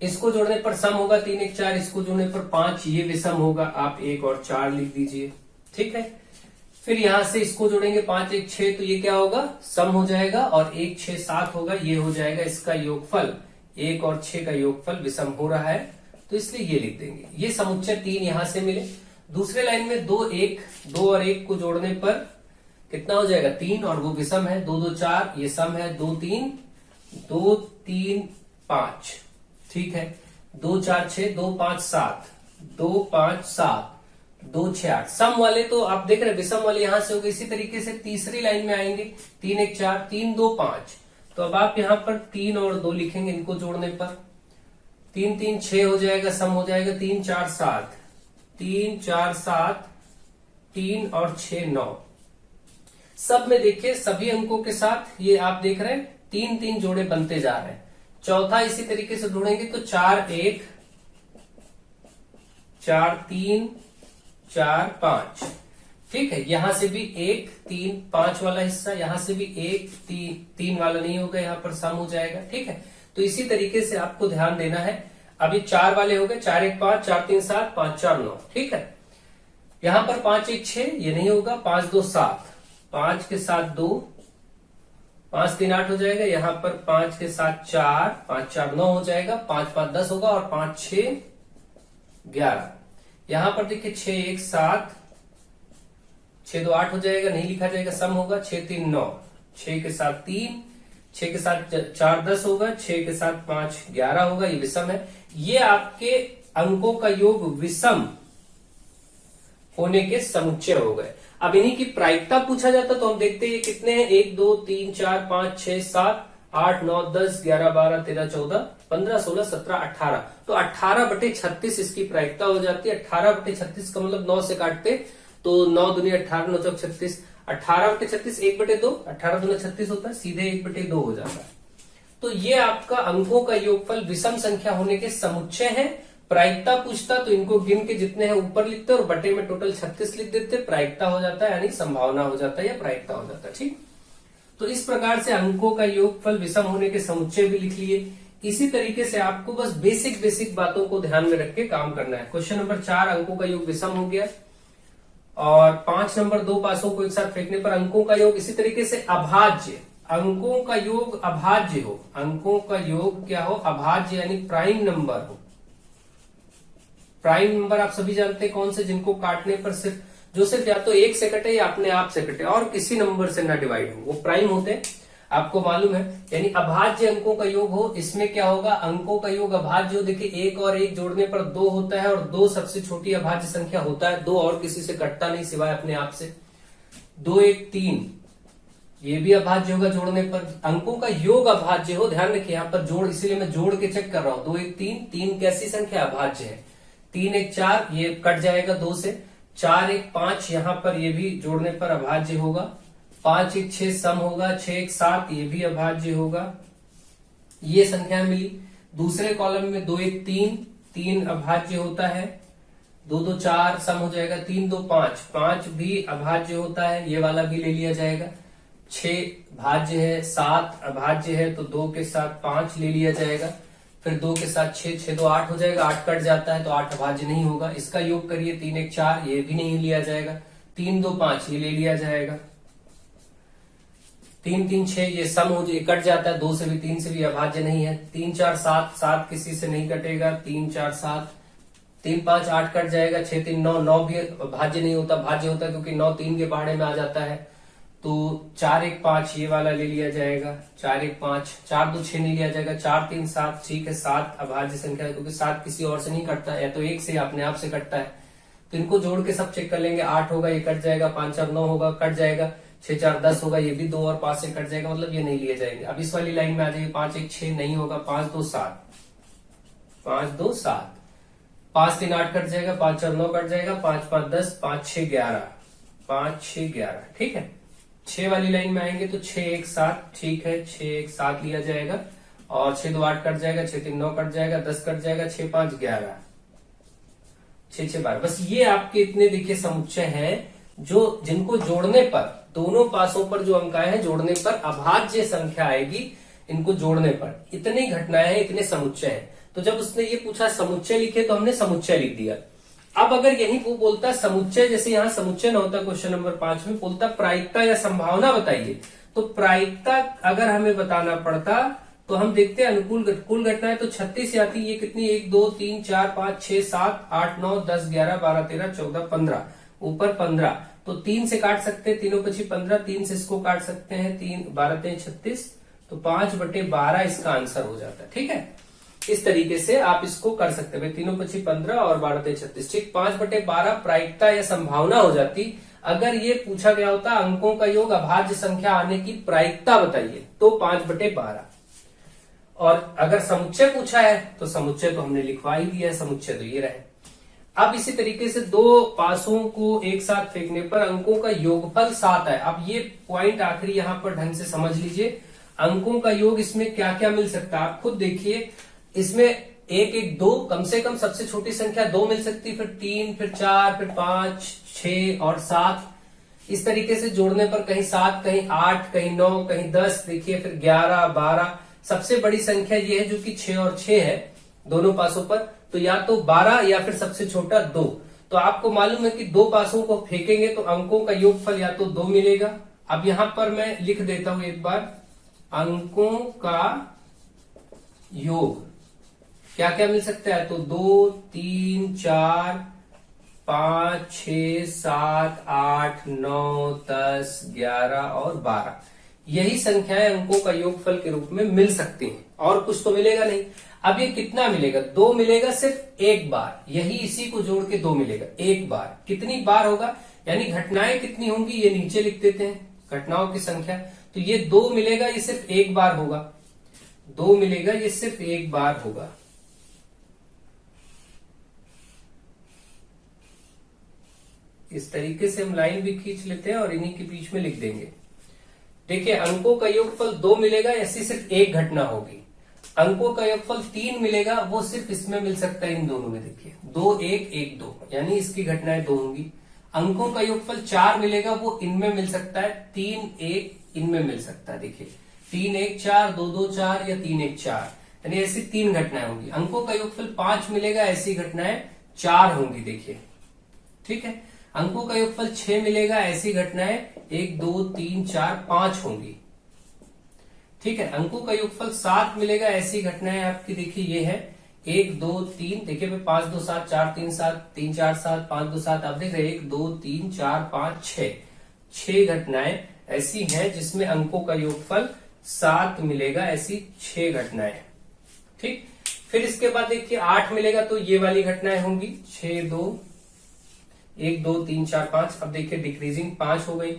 S1: इसको जोड़ने पर सम होगा 3 1 4, इसको जोड़ने पर 5 ये विषम होगा, आप 1 और 4 लिख दीजिए। ठीक है, फिर यहां से इसको जोड़ेंगे 5 1 6, तो ये क्या होगा, सम हो जाएगा, और 1 6 7 होगा, ये हो जाएगा इसका योगफल, 1 और 6 का योगफल विषम हो रहा है, तो इसलिए ये लिख देंगे। ये समुच्चय 3 यहां से मिले। दूसरे लाइन में 2 1, 2 और 1 को जोड़ने पर कितना हो जाएगा, 3, और वो विषम है, 2 2 4 ये सम है, 2 3 5, ठीक है, 2 4 6 2 5 7, 2 5 7 2 6 8, सम वाले तो आप देख रहे हैं विषम वाले यहां से हो गए। इसी तरीके से तीसरी लाइन में आएंगे, 3 1 4 3 2 5, तो अब आप यहां पर 3 और 2 लिखेंगे, इनको जोड़ने पर 3 3 6 हो जाएगा, सम हो जाएगा 3 4 7, 3 4 7 3 और 6 9। सब में देखिए सभी अंकों के साथ ये आप देख रहे हैं 3 3 जोड़े बनते जा रहे हैं। चौथा इसी तरीके से ढूंढेंगे तो 4 1 4 3 4 5, ठीक है, यहां से भी 1 3 5 वाला हिस्सा, यहां से भी 1 3 3 वाला नहीं होगा, यहां पर सम हो जाएगा। ठीक है, तो इसी तरीके से आपको ध्यान देना है। अभी 4 वाले हो गए, 4 1 5 4 3 7 5 4 9, ठीक है, यहां पर 5 1 6 ये नहीं होगा, 5 2 7, 5 के साथ 2, 5 3 8 हो जाएगा, यहां पर 5 के साथ 4, 5 4 9 हो जाएगा, 5 5 10 होगा, और 5 6 11। यहां पर देखिए 6 1 7, 6 2 8 हो जाएगा, नहीं लिखा जाएगा, सम होगा, 6 3 9, 6 के साथ 3, 6 के साथ 4 10 होगा, 6 के साथ 5 11 होगा, ये विषम है। ये आपके अंकों का योग विषम होने के समुच्चय हो गए। अब इन्हीं की प्रायिकता पूछा जाता तो हम देखते हैं कितने हैं, 1 2 3 4 5 6 7 8 9 10 11 12 13 14 15 16 17 18, तो 18/36 इसकी प्रायिकता हो जाती है। 18/36 का मतलब 9 से काटते तो 9 दूनी 18 9 चौक 36, 18/36 1/2, 18 दूनी 36 होता है, सीधे 1/2 हो जाता है। तो ये आपका अंकों का योगफल विषम संख्या होने के समुच्चय है। प्रायिकता पूछता तो इनको गिन के जितने हैं ऊपर लिखते और बटे में टोटल 36 लिख देते, प्रायिकता हो जाता है, यानी संभावना हो जाता है या प्रायिकता हो जाता है। ठीक, तो इस प्रकार से अंकों का योगफल विषम होने के समुच्चय भी लिख लिए। इसी तरीके से आपको बस बेसिक बातों को ध्यान में रख के काम करना है। क्वेश्चन नंबर 4 अंकों का योग विषम हो गया, और 5 नंबर 2 पासों को एक साथ फेंकने पर अंकों का योग इसी तरीके से अभाज्य, अंकों का योग अभाज्य हो, अंकों का योग क्या हो, अभाज्य यानी प्राइम नंबर हो। प्राइम नंबर आप सभी जानते हैं कौन से, जिनको काटने पर सिर्फ या तो 1 से कटे या अपने आप से कटे और किसी नंबर से ना डिवाइड हो, वो प्राइम होते हैं, आपको मालूम है। यानी अभाज्य अंकों का योग हो, इसमें क्या होगा, अंकों का योग अभाज्य हो। देखिए 1 और 1 जोड़ने पर 2 होता है, और 2 सबसे छोटी अभाज्य संख्या होता है, 2 और किसी से कटता नहीं सिवाय अपने आप से। 2 1 3, ये भी अभाज्य होगा जोड़ने पर। अंकों का योग अभाज्य हो, ध्यान रखिए यहाँ पर जोड़, इसीलिए मैं जोड़ के चेक कर रहा हूं। 2 1 3, 3 कैसी संख्या अभाज्य है। 3 1 4 ये कट जाएगा 2 से। 4 1 5 यहाँ पर ये भी जोड़ने पर अभाज्य होगा। 5 1 6 सम होगा। 6 1 7 ये भी अभाज्य होगा। ये संख्या मिली। दूसरे कॉलम में 2 1 3, 3 अभाज्य होता है। 2 2 4 सम हो जाएगा। 3 2 5, 5 भी अभाज्य होता है, ये वाला भी ले लिया जाएगा। 6 भाज्य है, 7 अभाज्य है, तो 2 के साथ 5 ले लिया जाएगा। फिर 2 के साथ 6, 6 2 8 हो जाएगा। 8 कट जाता है तो 8 अभाज्य नहीं होगा। इसका योग करिए। 3 1 4 ये भी नहीं लिया जाएगा। 3 2 5 ये ले लिया जाएगा। 3 3 6 ये सम हो जाए, कट जाता है। 2 से भी 3 से भी अभाज्य नहीं है। 3 4 7, 7 किसी से नहीं कटेगा। 3 4 7, 3 5 8 कट जाएगा। 6 3 9, 9 भी भाज्य नहीं होता, भाज्य होता है क्योंकि 9 3 के पहाड़े में आ जाता है। तो 4 1 5 ये वाला ले लिया जाएगा। 4 1 5, 4 2 6 नहीं लिया जाएगा। 4 3 7 ठीक है। 7 अभाज्य संख्या है क्योंकि 7 किसी और से नहीं कटता है, या तो 1 से अपने आप से कटता है। तो इनको जोड़ के सब चेक कर लेंगे। 8 होगा, ये कट जाएगा। 5 4 9 होगा, कट जाएगा। 6 4 10 होगा, ये भी 2 और 5 से कट जाएगा, मतलब ये नहीं लिए जाएंगे। अब इस वाली लाइन में आ जाइए। 5 1 6 नहीं होगा। 5 2 7, 5 2 7, 5 3 8 कट जाएगा। 5 4 9 कट जाएगा। 5 5 10, 5 6 11, 5 6 11 ठीक है। 6 वाली लाइन में आएंगे तो 6 1 7 ठीक है। 6 1 7 लिया जाएगा और 6 2 8 कट जाएगा। 6 3 9 कट जाएगा। 10 कट जाएगा। 6 5 11, 6 6 12। बस ये आपके इतने देखिए समुच्चय हैं जो जिनको जोड़ने पर, दोनों पासों पर जो अंक आए हैं जोड़ने पर अभाज्य संख्या आएगी। इनको जोड़ने पर इतनी घटनाएं हैं, इतने समुच्चय हैं। तो जब उसने ये पूछा समुच्चय लिखे तो हमने समुच्चय लिख दिया। अब अगर यही वो बोलता समुच्चय, जैसे यहाँ समुच्चय न होता क्वेश्चन नंबर 5 में, बोलता प्रायिकता या संभावना बताइए, तो प्रायिकता अगर हमें बताना पड़ता तो हम देखते हैं अनुकूल कुल घटनाएं तो 36 आती। ये कितनी, 1 2 3 4 5 6 7 8 9 10 11 12 13 14 15, ऊपर 15। तो 3 से काट सकते हैं, तीनों पची 15, 3 से इसको काट सकते हैं। 3 12 3 36, तो 5/12 इसका आंसर हो जाता है। ठीक है, इस तरीके से आप इसको कर सकते हैं। तीनों पची 15 और 12 3 36 ठीक। 5/12 प्रायिकता या संभावना हो जाती। अगर ये पूछा गया होता अंकों का योग अभाज्य संख्या आने की प्रायिकता बताइए, तो 5/12। और अगर समुच्चय पूछा है तो समुच्चय तो हमने लिखवा ही दिया है, समुच्चय तो ये रहे। अब इसी तरीके से दो पासों को एक साथ फेंकने पर अंकों का योगफल 7 है। अब ये पॉइंट आखिरी यहां पर ढंग से समझ लीजिए। अंकों का योग इसमें क्या क्या मिल सकता है आप खुद देखिए। इसमें 1 1 2, कम से कम सबसे छोटी संख्या 2 मिल सकती, फिर 3, फिर 4, फिर 5 6 और 7। इस तरीके से जोड़ने पर कहीं 7, कहीं 8, कहीं 9, कहीं 10, देखिए फिर 11 12। सबसे बड़ी संख्या ये है जो कि 6 और 6 है दोनों पासों पर, तो या तो 12 या फिर सबसे छोटा 2। तो आपको मालूम है कि दो पासों को फेंकेंगे तो अंकों का योगफल या तो 2 मिलेगा। अब यहां पर मैं लिख देता हूं एक बार, अंकों का योग क्या क्या मिल सकता है, तो 2 3 4 5 6 7 8 9 10 11 और 12, यही संख्याएं अंकों का योगफल के रूप में मिल सकती हैं, और कुछ तो मिलेगा नहीं। अब ये कितना मिलेगा, 2 मिलेगा सिर्फ एक बार, यही इसी को जोड़ के 2 मिलेगा एक बार। कितनी बार होगा, यानी घटनाएं कितनी होंगी ये नीचे लिख देते हैं, घटनाओं की संख्या। तो ये 2 मिलेगा, ये सिर्फ एक बार होगा। 2 मिलेगा, ये सिर्फ एक बार होगा। इस तरीके से हम लाइन भी खींच लेते हैं और इन्हीं के बीच में लिख देंगे। देखिए अंकों का योगफल 2 मिलेगा, ऐसी सिर्फ एक घटना होगी। अंकों का योगफल 3 मिलेगा, वो सिर्फ इसमें मिल सकता है, इन दोनों में। देखिए 2 1 1 2, यानी इसकी घटनाएं 2 होंगी। अंकों का योगफल 4 मिलेगा, वो इनमें मिल सकता है। 3 1 इनमें मिल सकता है। देखिए 3 1 4, 2 2 4 या 3 1 4, यानी ऐसी 3 घटनाएं होंगी। अंकों का योगफल 5 मिलेगा, ऐसी घटनाएं 4 होंगी। देखिए ठीक है। अंकों का योगफल 6 मिलेगा, ऐसी घटनाएं 1 2 3 4 5 होंगी। ठीक है। अंकों का योगफल 7 मिलेगा, ऐसी घटनाएं आपकी देखिए ये है 1 2 3, देखिए 5 2 7 4 3 7 3 4 7 5 2 7, आप देख रहे हैं 1 2 3 4 5 6, 6 घटनाएं ऐसी हैं जिसमें अंकों का योगफल 7 मिलेगा, ऐसी 6 घटनाएं। ठीक। फिर इसके बाद देखिए 8 मिलेगा, तो ये वाली घटनाएं होंगी 6 2 1 2 3 4 5। अब देखिए डिक्रीजिंग 5 हो गई।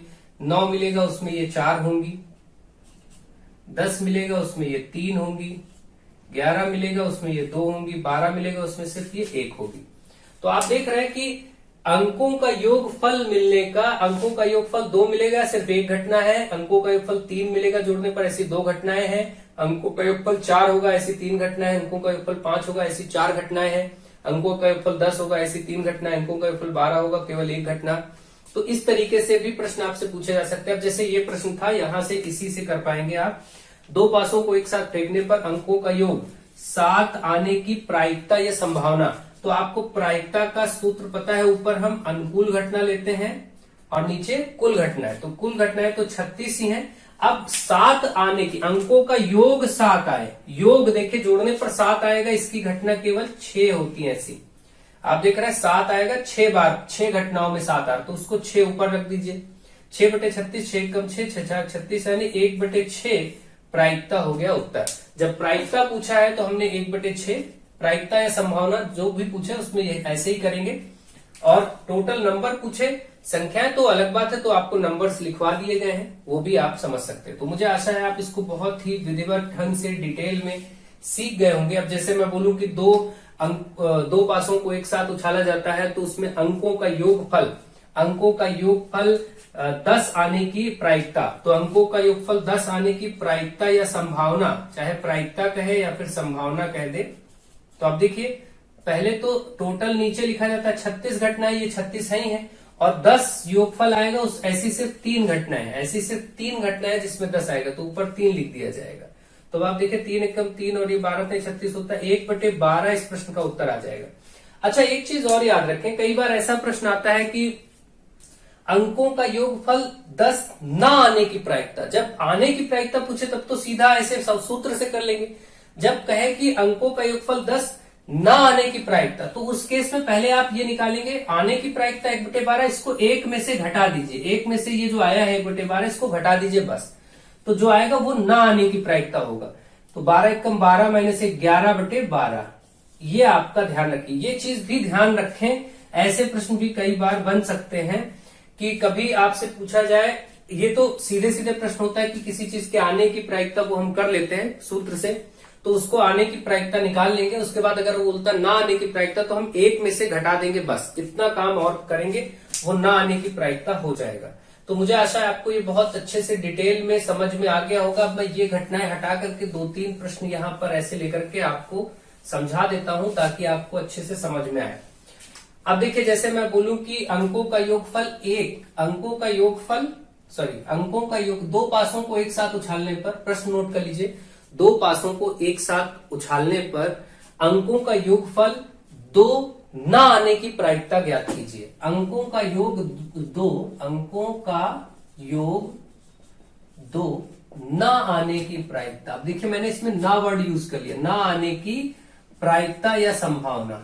S1: 9 मिलेगा उसमें ये 4 होंगी, 10 मिलेगा उसमें ये 3 होंगी, 11 मिलेगा उसमें ये 2 होंगी, 12 मिलेगा उसमें सिर्फ ये 1 होगी। तो आप देख रहे हैं कि अंकों का योगफल मिलने का, अंकों का योगफल 2 मिलेगा सिर्फ एक घटना है, अंकों का योगफल 3 मिलेगा जोड़ने पर ऐसी 2 घटनाएं हैं, अंकों का योगफल 4 होगा ऐसी 3 घटनाएं, अंकों का योगफल 5 होगा ऐसी 4 घटनाएं हैं, अंकों का योगफल 10 होगा ऐसी 3 घटनाएं, अंकों का योगफल 12 होगा केवल 1 घटना। तो इस तरीके से भी प्रश्न आपसे पूछे जा सकते हैं। अब जैसे ये प्रश्न था, यहां से इसी से कर पाएंगे आप। 2 पासों को एक साथ फेंकने पर अंकों का योग 7 आने की प्रायिकता या संभावना। तो आपको प्रायिकता का सूत्र पता है, ऊपर हम अनुकूल घटना लेते हैं और नीचे कुल घटना है। तो कुल घटनाएं तो 36 ही हैं। अब 7 आने की, अंकों का योग 7 आए, योग देखिए जोड़ने पर 7 आएगा, इसकी घटना केवल 6 होती है ऐसी। आप देख रहे हैं 7 आएगा 6 बार, 6 घटनाओं में 7 आ, तो उसको 6 ऊपर रख दीजिए। 6/36, 6 कम 6, 6 4 36, यानी 1/6 प्रायिकता हो गया उत्तर। जब प्रायिकता पूछा है तो हमने 1/6 प्रायिकता या संभावना जो भी पूछे उसमें ऐसे ही करेंगे। और टोटल नंबर पूछे, संख्याएं तो अलग बात है, तो आपको नंबर्स लिखवा दिए गए हैं, वो भी आप समझ सकते हैं। तो मुझे आशा है आप इसको बहुत ही विधिवत ढंग से डिटेल में सीख गए होंगे। अब जैसे मैं बोलूं कि 2 पासों को एक साथ उछाला जाता है तो उसमें अंकों का योगफल 10 आने की प्रायिकता, तो अंकों का योगफल 10 आने की प्रायिकता या संभावना, चाहे प्रायिकता कहे या फिर संभावना कह दे। तो आप देखिए पहले तो टोटल नीचे लिखा जाता है 36 घटनाएं, ये 36 है ही है, और 10 योगफल आएगा उस, ऐसी सिर्फ 3 घटनाएं, ऐसी सिर्फ 3 घटनाएं जिसमें 10 आएगा, तो ऊपर 3 लिख दिया जाएगा। तो आप देखिए 3 एकम 3 और ये 12 36 होता है, 1/12 इस प्रश्न का उत्तर आ जाएगा। अच्छा एक चीज और याद रखें, कई बार ऐसा प्रश्न आता है कि अंकों का योगफल 10 न आने की प्रायिकता। जब आने की प्रायिकता पूछे तब तो सीधा ऐसे सूत्र से कर लेंगे। जब कहे कि अंकों का योगफल 10 न आने की प्रायिकता, तो उस केस में पहले आप ये निकालेंगे, आने की प्रायिकता 1/12, इसको 1 में से घटा दीजिए, 1 में से ये जो आया है 1/12 इसको घटा दीजिए बस। तो जो आएगा वो न आने की प्रायिकता होगा। तो 12 एकम 12 माइनस 11/12, ये आपका ध्यान रखिए। ये चीज भी ध्यान रखें, ऐसे प्रश्न भी कई बार बन सकते हैं कि कभी आपसे पूछा जाए, ये तो सीधे सीधे प्रश्न होता है कि किसी चीज के आने की प्रायिकता को हम कर लेते हैं सूत्र से, तो उसको आने की प्रायिकता निकाल लेंगे, उसके बाद अगर वो बोलता ना आने की प्रायिकता तो हम 1 में से घटा देंगे बस, इतना काम और करेंगे, वो ना आने की प्रायिकता हो जाएगा। तो मुझे आशा है आपको ये बहुत अच्छे से डिटेल में समझ में आ गया होगा। अब मैं ये घटनाएं हटा करके 2-3 प्रश्न यहाँ पर ऐसे लेकर के आपको समझा देता हूं ताकि आपको अच्छे से समझ में आए। अब देखिए जैसे मैं बोलूं कि अंकों का योगफल 2 पासों को एक साथ उछालने पर, प्रश्न नोट कर लीजिए, 2 पासों को एक साथ उछालने पर अंकों का योगफल 2 न आने की प्रायिकता ज्ञात कीजिए। अंकों का योग 2 न आने की प्रायिकता। अब देखिए मैंने इसमें ना वर्ड यूज कर लिया, न आने की प्रायिकता या संभावना,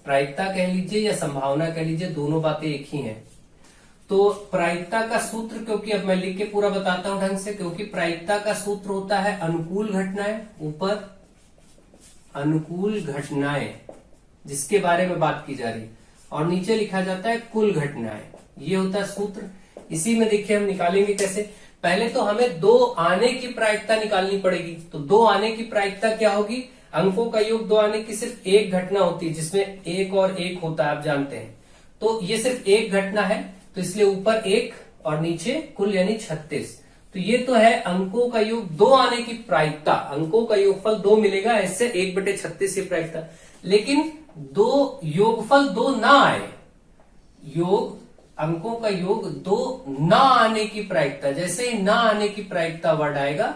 S1: प्रायिकता कह लीजिए या संभावना कह लीजिए, दोनों बातें एक ही हैं। तो प्रायिकता का सूत्र, क्योंकि अब मैं लिख के पूरा बताता हूं ढंग से, क्योंकि प्रायिकता का सूत्र होता है अनुकूल घटनाएं, ऊपर अनुकूल घटनाएं जिसके बारे में बात की जा रही है, और नीचे लिखा जाता है कुल घटनाएं, ये होता है सूत्र। इसी में देखिए हम निकालेंगे कैसे। पहले तो हमें 2 आने की प्रायिकता निकालनी पड़ेगी। तो 2 आने की प्रायिकता क्या होगी, अंकों का योग 2 आने की सिर्फ एक घटना होती है जिसमें 1 और 1 होता है, आप जानते हैं। तो ये सिर्फ एक घटना है, तो इसलिए ऊपर 1 और नीचे कुल यानी 36। तो ये तो है अंकों का योग 2 आने की प्रायिकता, अंकों का योगफल 2 मिलेगा, ऐसे 1/36 की प्रायिकता। लेकिन 2 योगफल 2 ना आए, अंकों का योग 2 ना आने की प्रायिकता, जैसे ही ना आने की प्रायिकता वर्ड आएगा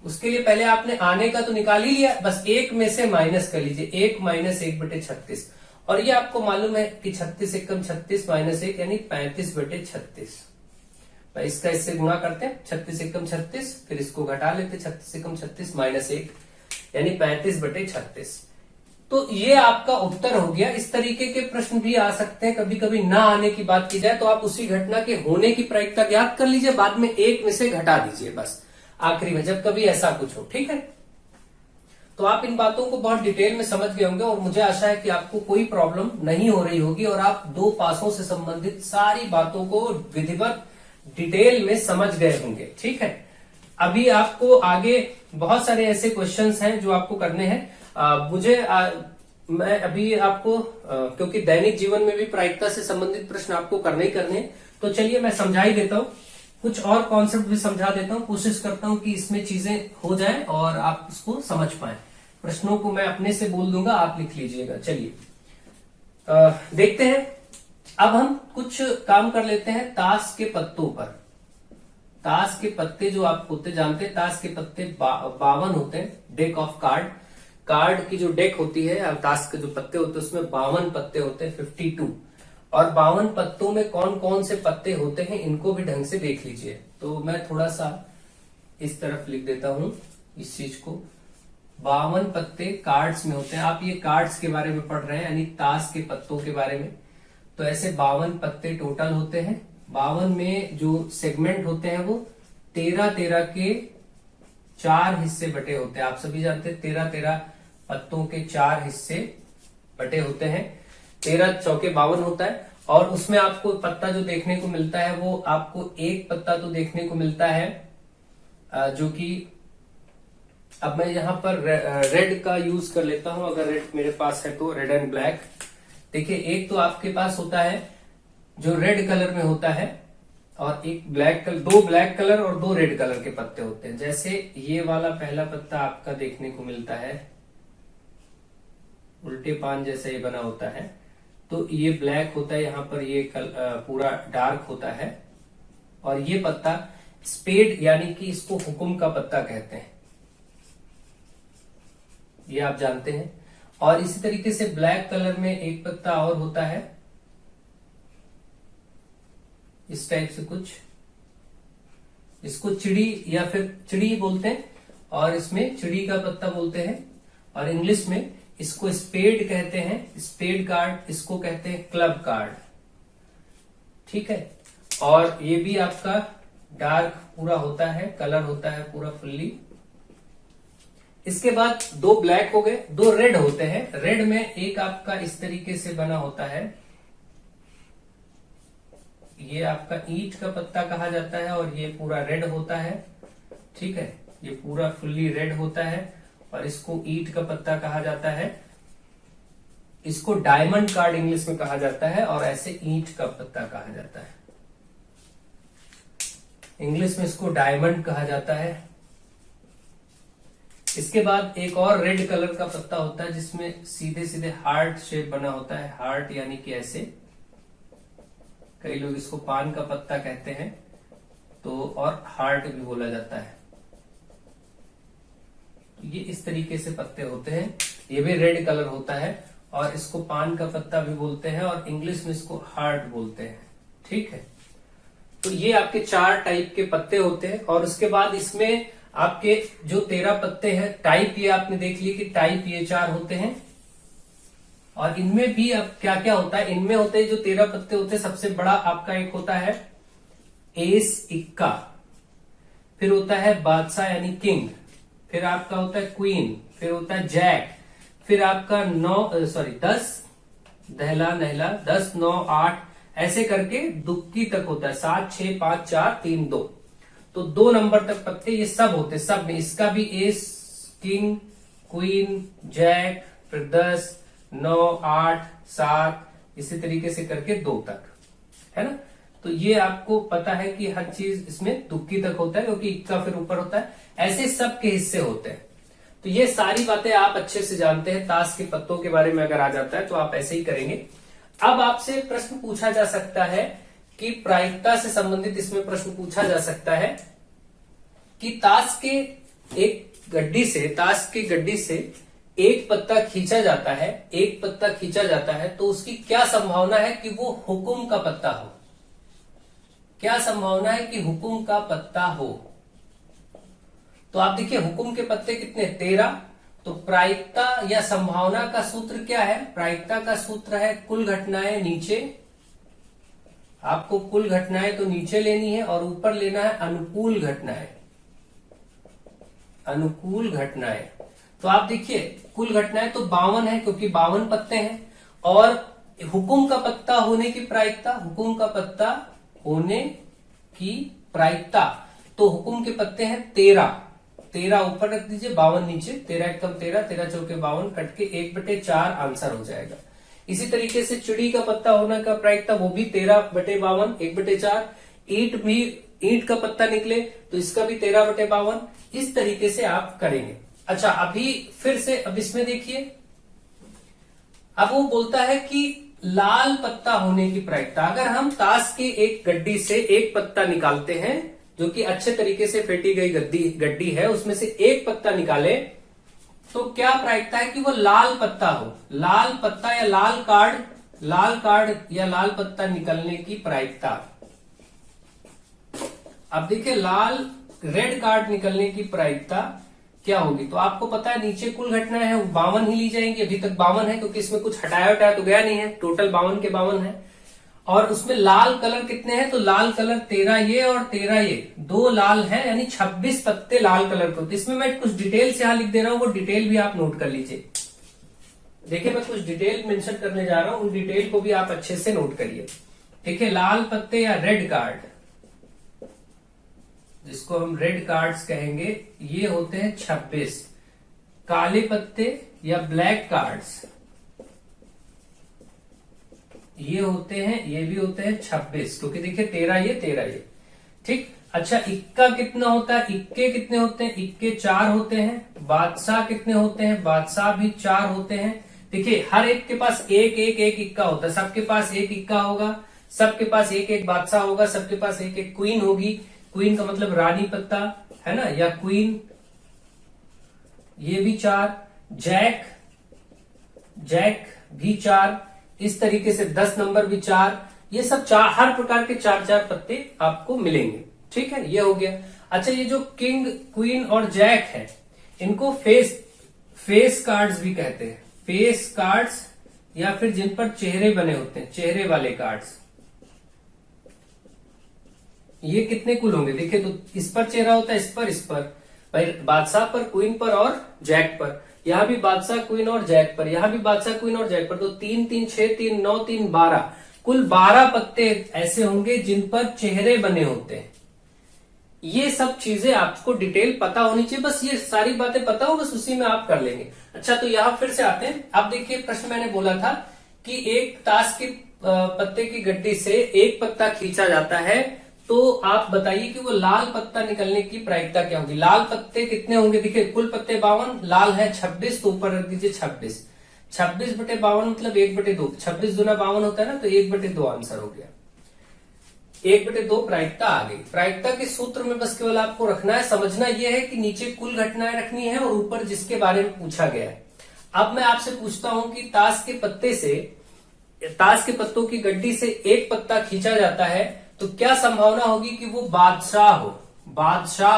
S1: उसके लिए पहले आपने आने का तो निकाल ही लिया, बस 1 में से माइनस कर लीजिए, 1 माइनस 1/36। और ये आपको मालूम है कि 36 एकम 36 माइनस 1 यानी 35/36। इसका इससे गुणा करते हैं, 36 एकम 36, फिर इसको घटा लेते, 36 एकम 36 माइनस 1 यानी 35/36। तो ये आपका उत्तर हो गया। इस तरीके के प्रश्न भी आ सकते हैं, कभी कभी ना आने की बात की जाए तो आप उसी घटना के होने की प्रायिकता ज्ञात कर लीजिए, बाद में 1 में से घटा दीजिए बस आखिरी में, जब कभी ऐसा कुछ हो, ठीक है। तो आप इन बातों को बहुत डिटेल में समझ गए होंगे और मुझे आशा है कि आपको कोई प्रॉब्लम नहीं हो रही होगी और आप दो पासों से संबंधित सारी बातों को विधिवत डिटेल में समझ गए होंगे। ठीक है, अभी आपको आगे बहुत सारे ऐसे क्वेश्चंस हैं जो आपको करने हैं। मैं अभी आपको क्योंकि दैनिक जीवन में भी प्रायिकता से संबंधित प्रश्न आपको करने ही करने हैं, तो चलिए मैं समझा ही देता हूं, कुछ और कॉन्सेप्ट भी समझा देता हूं, कोशिश करता हूं कि इसमें चीजें हो जाएं और आप इसको समझ पाएं। प्रश्नों को मैं अपने से बोल दूंगा, आप लिख लीजिएगा। चलिए देखते हैं। अब हम कुछ काम कर लेते हैं ताश के पत्तों पर। ताश के पत्ते जो आप होते जानते हैं, ताश के पत्ते 52 होते हैं। डेक ऑफ कार्ड की जो डेक होती है, ताश के जो पत्ते होते हैं उसमें 52 पत्ते होते हैं, 52। और 52 पत्तों में कौन कौन से पत्ते होते हैं इनको भी ढंग से देख लीजिए। तो मैं थोड़ा सा इस तरफ लिख देता हूं इस चीज को। 52 पत्ते कार्ड्स में होते हैं। आप ये कार्ड्स के बारे में पढ़ रहे हैं, यानी ताश के पत्तों के बारे में। तो ऐसे 52 पत्ते टोटल होते हैं। 52 में जो सेगमेंट होते हैं वो 13-13 के 4 हिस्से बटे होते हैं। आप सभी जानते हैं 13-13 पत्तों के 4 हिस्से बटे होते हैं। 13 चौके 52 होता है। और उसमें आपको पत्ता जो देखने को मिलता है वो आपको एक पत्ता तो देखने को मिलता है जो कि अब मैं यहां पर रेड का यूज कर लेता हूं। अगर रेड मेरे पास है तो रेड एंड ब्लैक। देखिए, एक तो आपके पास होता है जो रेड कलर में होता है और एक ब्लैक कलर, 2 ब्लैक कलर और 2 रेड कलर के पत्ते होते हैं। जैसे ये वाला पहला पत्ता आपका देखने को मिलता है, उल्टे पान जैसा ये बना होता है, तो ये ब्लैक होता है। यहां पर ये पूरा डार्क होता है। और ये पत्ता स्पेड, यानी कि इसको हुकुम का पत्ता कहते हैं, ये आप जानते हैं। और इसी तरीके से ब्लैक कलर में एक पत्ता और होता है, इस टाइप से कुछ, इसको चिड़ी या फिर चिड़ी बोलते हैं और इसमें चिड़ी का पत्ता बोलते हैं। और इंग्लिश में इसको स्पेड कहते हैं, स्पेड कार्ड इसको कहते हैं, क्लब कार्ड। ठीक है, और ये भी आपका डार्क पूरा होता है, कलर होता है पूरा फुल्ली। इसके बाद 2 ब्लैक हो गए, 2 रेड होते हैं। रेड में एक आपका इस तरीके से बना होता है, ये आपका ईंट का पत्ता कहा जाता है और ये पूरा रेड होता है। ठीक है, ये पूरा फुल्ली रेड होता है और इसको ईंट का पत्ता कहा जाता है। इसको डायमंड कार्ड इंग्लिश में कहा जाता है और ऐसे ईंट का पत्ता कहा जाता है। इंग्लिश में इसको डायमंड कहा जाता है। इसके बाद एक और रेड कलर का पत्ता होता है जिसमें सीधे सीधे हार्ट शेप बना होता है, हार्ट यानी कि ऐसे। कई लोग इसको पान का पत्ता कहते हैं, तो और हार्ट भी बोला जाता है। ये इस तरीके से पत्ते होते हैं। ये भी रेड कलर होता है और इसको पान का पत्ता भी बोलते हैं और इंग्लिश में इसको हार्ट बोलते हैं। ठीक है, तो ये आपके 4 टाइप के पत्ते होते हैं। और उसके बाद इसमें आपके जो 13 पत्ते हैं, टाइप ये आपने देख लिया कि टाइप ये 4 होते हैं। और इनमें भी अब क्या क्या होता है, इनमें होते हैं जो 13 पत्ते होते हैं, सबसे बड़ा आपका एक होता है एस, इक्का। फिर होता है बादशाह यानी किंग। फिर आपका होता है क्वीन। फिर होता है जैक। फिर आपका 10 दहला नहला, 10 9 8 ऐसे करके दुक्की तक होता है, 7 6 5 4 3 2। तो 2 नंबर तक पत्ते ये सब होते हैं, सब में। इसका भी एस, किंग, क्वीन, जैक, फिर 10 9 8 7 इसी तरीके से करके 2 तक, है ना। तो ये आपको पता है कि हर चीज इसमें दुक्की तक होता है क्योंकि इक्का फिर ऊपर होता है। ऐसे सब के हिस्से होते हैं। तो ये सारी बातें आप अच्छे से जानते हैं। ताश के पत्तों के बारे में अगर आ जाता है तो आप ऐसे ही करेंगे। अब आपसे प्रश्न पूछा जा सकता है कि प्रायिकता से संबंधित इसमें प्रश्न पूछा जा सकता है कि ताश के गड्डी से एक पत्ता खींचा जाता है, एक पत्ता खींचा जाता है, तो उसकी क्या संभावना है कि वो हुकुम का पत्ता हो। क्या संभावना है कि हुकुम का पत्ता हो। तो आप देखिए हुकुम के पत्ते कितने, 13। तो प्रायिकता या संभावना का सूत्र क्या है, प्रायिकता का सूत्र है कुल घटनाएं नीचे। आपको कुल घटनाएं तो नीचे लेनी है और ऊपर लेना है अनुकूल घटनाएं, अनुकूल घटनाएं। तो आप देखिए कुल घटनाएं तो 52 है क्योंकि 52 पत्ते हैं, और हुकुम का पत्ता होने की प्रायिकता, हुकुम का पत्ता होने की प्रायिकता, तो हुकुम के पत्ते हैं 13 ऊपर रख दीजिए, 52 नीचे, 13 एकम 13, 13 चौके 52, कट के 1/4 आंसर हो जाएगा। इसी तरीके से चिड़ी का पत्ता होने का प्रायिकता वो भी 13/52, 1/4। ईंट का पत्ता निकले तो इसका भी 13/52। इस तरीके से आप करेंगे। अच्छा, अभी फिर से अब इसमें देखिए, अब वो बोलता है कि लाल पत्ता होने की प्रायिकता, अगर हम ताश के एक गड्डी से एक पत्ता निकालते हैं जो कि अच्छे तरीके से फेंटी गई गड्डी है, उसमें से एक पत्ता निकाले तो क्या प्रायिकता है कि वो लाल पत्ता हो। लाल पत्ता या लाल कार्ड या लाल पत्ता निकलने की प्रायिकता। अब देखिए रेड कार्ड निकलने की प्रायिकता क्या होगी। तो आपको पता है नीचे कुल घटनाएं है 52 ही ली जाएंगी, अभी तक 52 है क्योंकि इसमें कुछ हटाया तो गया नहीं है, टोटल 52 के 52 है। और उसमें लाल कलर कितने हैं, तो लाल कलर 13 ये और 13 ये, 2 लाल है, यानी 26 पत्ते लाल कलर के होते। इसमें मैं कुछ डिटेल से यहां लिख दे रहा हूं, वो डिटेल भी आप नोट कर लीजिए। देखिए मैं कुछ डिटेल मेंशन करने जा रहा हूं, उन डिटेल को भी आप अच्छे से नोट करिए। देखिए लाल पत्ते या रेड कार्ड, जिसको हम रेड कार्ड्स कहेंगे, ये होते हैं 26। काले पत्ते या ब्लैक कार्ड्स ये भी होते हैं 26, क्योंकि देखिए 13 ये। ठीक। अच्छा, इक्का कितना होता है, इक्के कितने होते हैं, इक्के 4 होते हैं। बादशाह कितने होते हैं, बादशाह भी 4 होते हैं। देखिए हर एक के पास एक इक्का होता है, सबके पास एक इक्का होगा, सबके पास एक बादशाह होगा, सबके पास एक क्वीन होगी। क्वीन का मतलब रानी पत्ता है ना, या क्वीन, ये भी 4। जैक भी 4। इस तरीके से 10 नंबर भी 4। ये सब 4, हर प्रकार के 4 पत्ते आपको मिलेंगे। ठीक है, ये हो गया। अच्छा, ये जो किंग, क्वीन और जैक है, इनको फेस कार्ड्स भी कहते हैं। फेस कार्ड्स, या फिर जिन पर चेहरे बने होते हैं, चेहरे वाले कार्ड्स। ये कितने कुल होंगे, देखिए तो इस पर चेहरा होता है, इस पर भाई, बादशाह पर, क्वीन पर और जैक पर। यहां भी बादशाह, क्वीन और जैक पर, यहां भी बादशाह, क्वीन और जैक पर। तो 3 3 6 3 9 3 12, कुल 12 पत्ते ऐसे होंगे जिन पर चेहरे बने होते हैं। ये सब चीजें आपको डिटेल पता होनी चाहिए, बस ये सारी बातें पता हो, बस उसी में आप कर लेंगे। अच्छा, तो यहां फिर से आते हैं। अब देखिए प्रश्न मैंने बोला था कि एक ताश के पत्ते की गड्डी से एक पत्ता खींचा जाता है, तो आप बताइए कि वो लाल पत्ता निकलने की प्रायिकता क्या होगी। लाल पत्ते कितने होंगे, देखिए कुल पत्ते 52, लाल है 26, तो ऊपर रख दीजिए 26। 26/52 मतलब 1/2, 26 दूना 52 होता है ना, तो 1/2 आंसर हो गया। 1/2 प्रायिकता आ गई। प्रायिकता के सूत्र में बस केवल आपको रखना है, समझना यह है कि नीचे कुल घटनाएं रखनी है और ऊपर जिसके बारे में पूछा गया है। अब मैं आपसे पूछता हूं कि ताश के पत्तों की गड्डी से एक पत्ता खींचा जाता है, तो क्या संभावना होगी कि वो बादशाह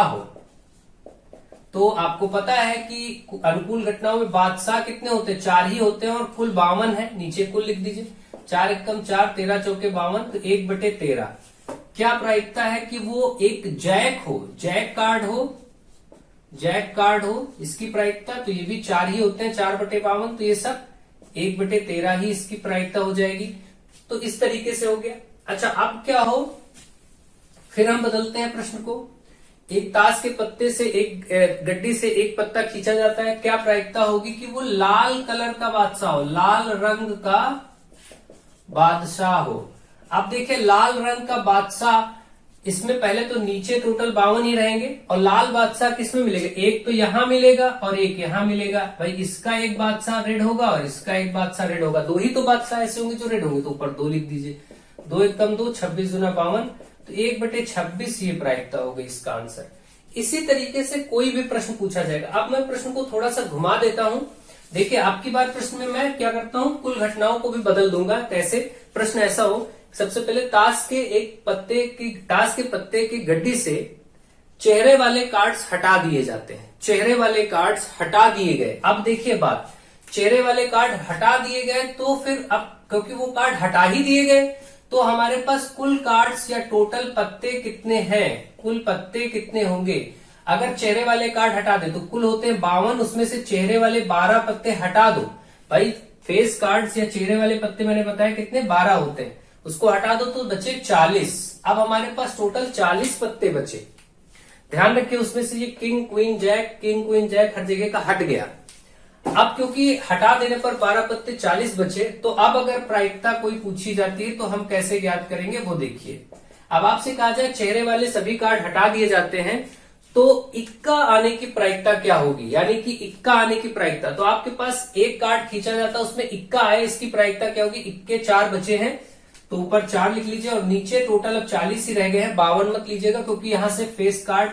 S1: हो। तो आपको पता है कि अनुकूल घटनाओं में बादशाह कितने होते हैं, 4 ही होते हैं, और कुल 52 है। नीचे कुल लिख दीजिए, 4 एकम 4, 13 चौके 52, तो 1/13। क्या प्रायिकता है कि वो एक जैक कार्ड हो, इसकी प्रायिकता। तो ये भी 4 ही होते हैं, 4/52, तो ये सब 1/13 ही इसकी प्रायिकता हो जाएगी। तो इस तरीके से हो गया। अच्छा, अब क्या हो, फिर हम बदलते हैं प्रश्न को। एक ताश के पत्ते से, एक गड्डी से एक पत्ता खींचा जाता है, क्या प्रायिकता होगी कि वो लाल कलर का बादशाह हो, लाल रंग का बादशाह हो। अब देखिए लाल रंग का बादशाह, इसमें पहले तो नीचे टोटल 52 ही रहेंगे, और लाल बादशाह किसमें मिलेगा, एक तो यहां मिलेगा और एक यहां मिलेगा। भाई इसका एक बादशाह रेड होगा और इसका एक बादशाह रेड होगा, 2 ही तो बादशाह ऐसे होंगे जो रेड होंगे, तो ऊपर 2 लिख दीजिए। 2 एकम 2, 26 दूना 52, तो 1/26 ये प्रायिकता हो गई इसका आंसर। इसी तरीके से कोई भी प्रश्न पूछा जाएगा। अब मैं प्रश्न को थोड़ा सा घुमा देता हूं। देखिए आपकी बार प्रश्न में मैं क्या करता हूं, कुल घटनाओं को भी बदल दूंगा। कैसे, प्रश्न ऐसा हो, सबसे पहले ताश के पत्ते की गड्डी से चेहरे वाले कार्ड्स हटा दिए जाते हैं। चेहरे वाले कार्ड्स हटा दिए गए। अब देखिए बात, चेहरे वाले कार्ड हटा दिए गए, तो फिर अब क्योंकि वो कार्ड हटा ही दिए गए, तो हमारे पास कुल कार्ड्स या टोटल पत्ते कितने हैं, कुल पत्ते कितने होंगे। अगर चेहरे वाले कार्ड हटा दे तो कुल होते हैं 52, उसमें से चेहरे वाले 12 पत्ते हटा दो। भाई फेस कार्ड्स या चेहरे वाले पत्ते मैंने बताया कितने 12 होते हैं, उसको हटा दो तो बचे 40। अब हमारे पास टोटल 40 पत्ते बचे। ध्यान रखिए उसमें से ये किंग क्वीन जैक हर जगह का हट गया। अब क्योंकि हटा देने पर 12 पत्ते 40 बचे, तो अब अगर प्रायिकता कोई पूछी जाती है तो हम कैसे ज्ञात करेंगे वो देखिए। अब आपसे कहा जाए चेहरे वाले सभी कार्ड हटा दिए जाते हैं तो इक्का आने की प्रायिकता क्या होगी, यानी कि इक्का आने की प्रायिकता। तो आपके पास एक कार्ड खींचा जाता है उसमें इक्का आए, इसकी प्रायिकता क्या होगी, इक्के 4 बचे हैं तो ऊपर 4 लिख लीजिए और नीचे टोटल अब 40 ही रह गए हैं, 52 मत लीजिएगा क्योंकि यहां से फेस कार्ड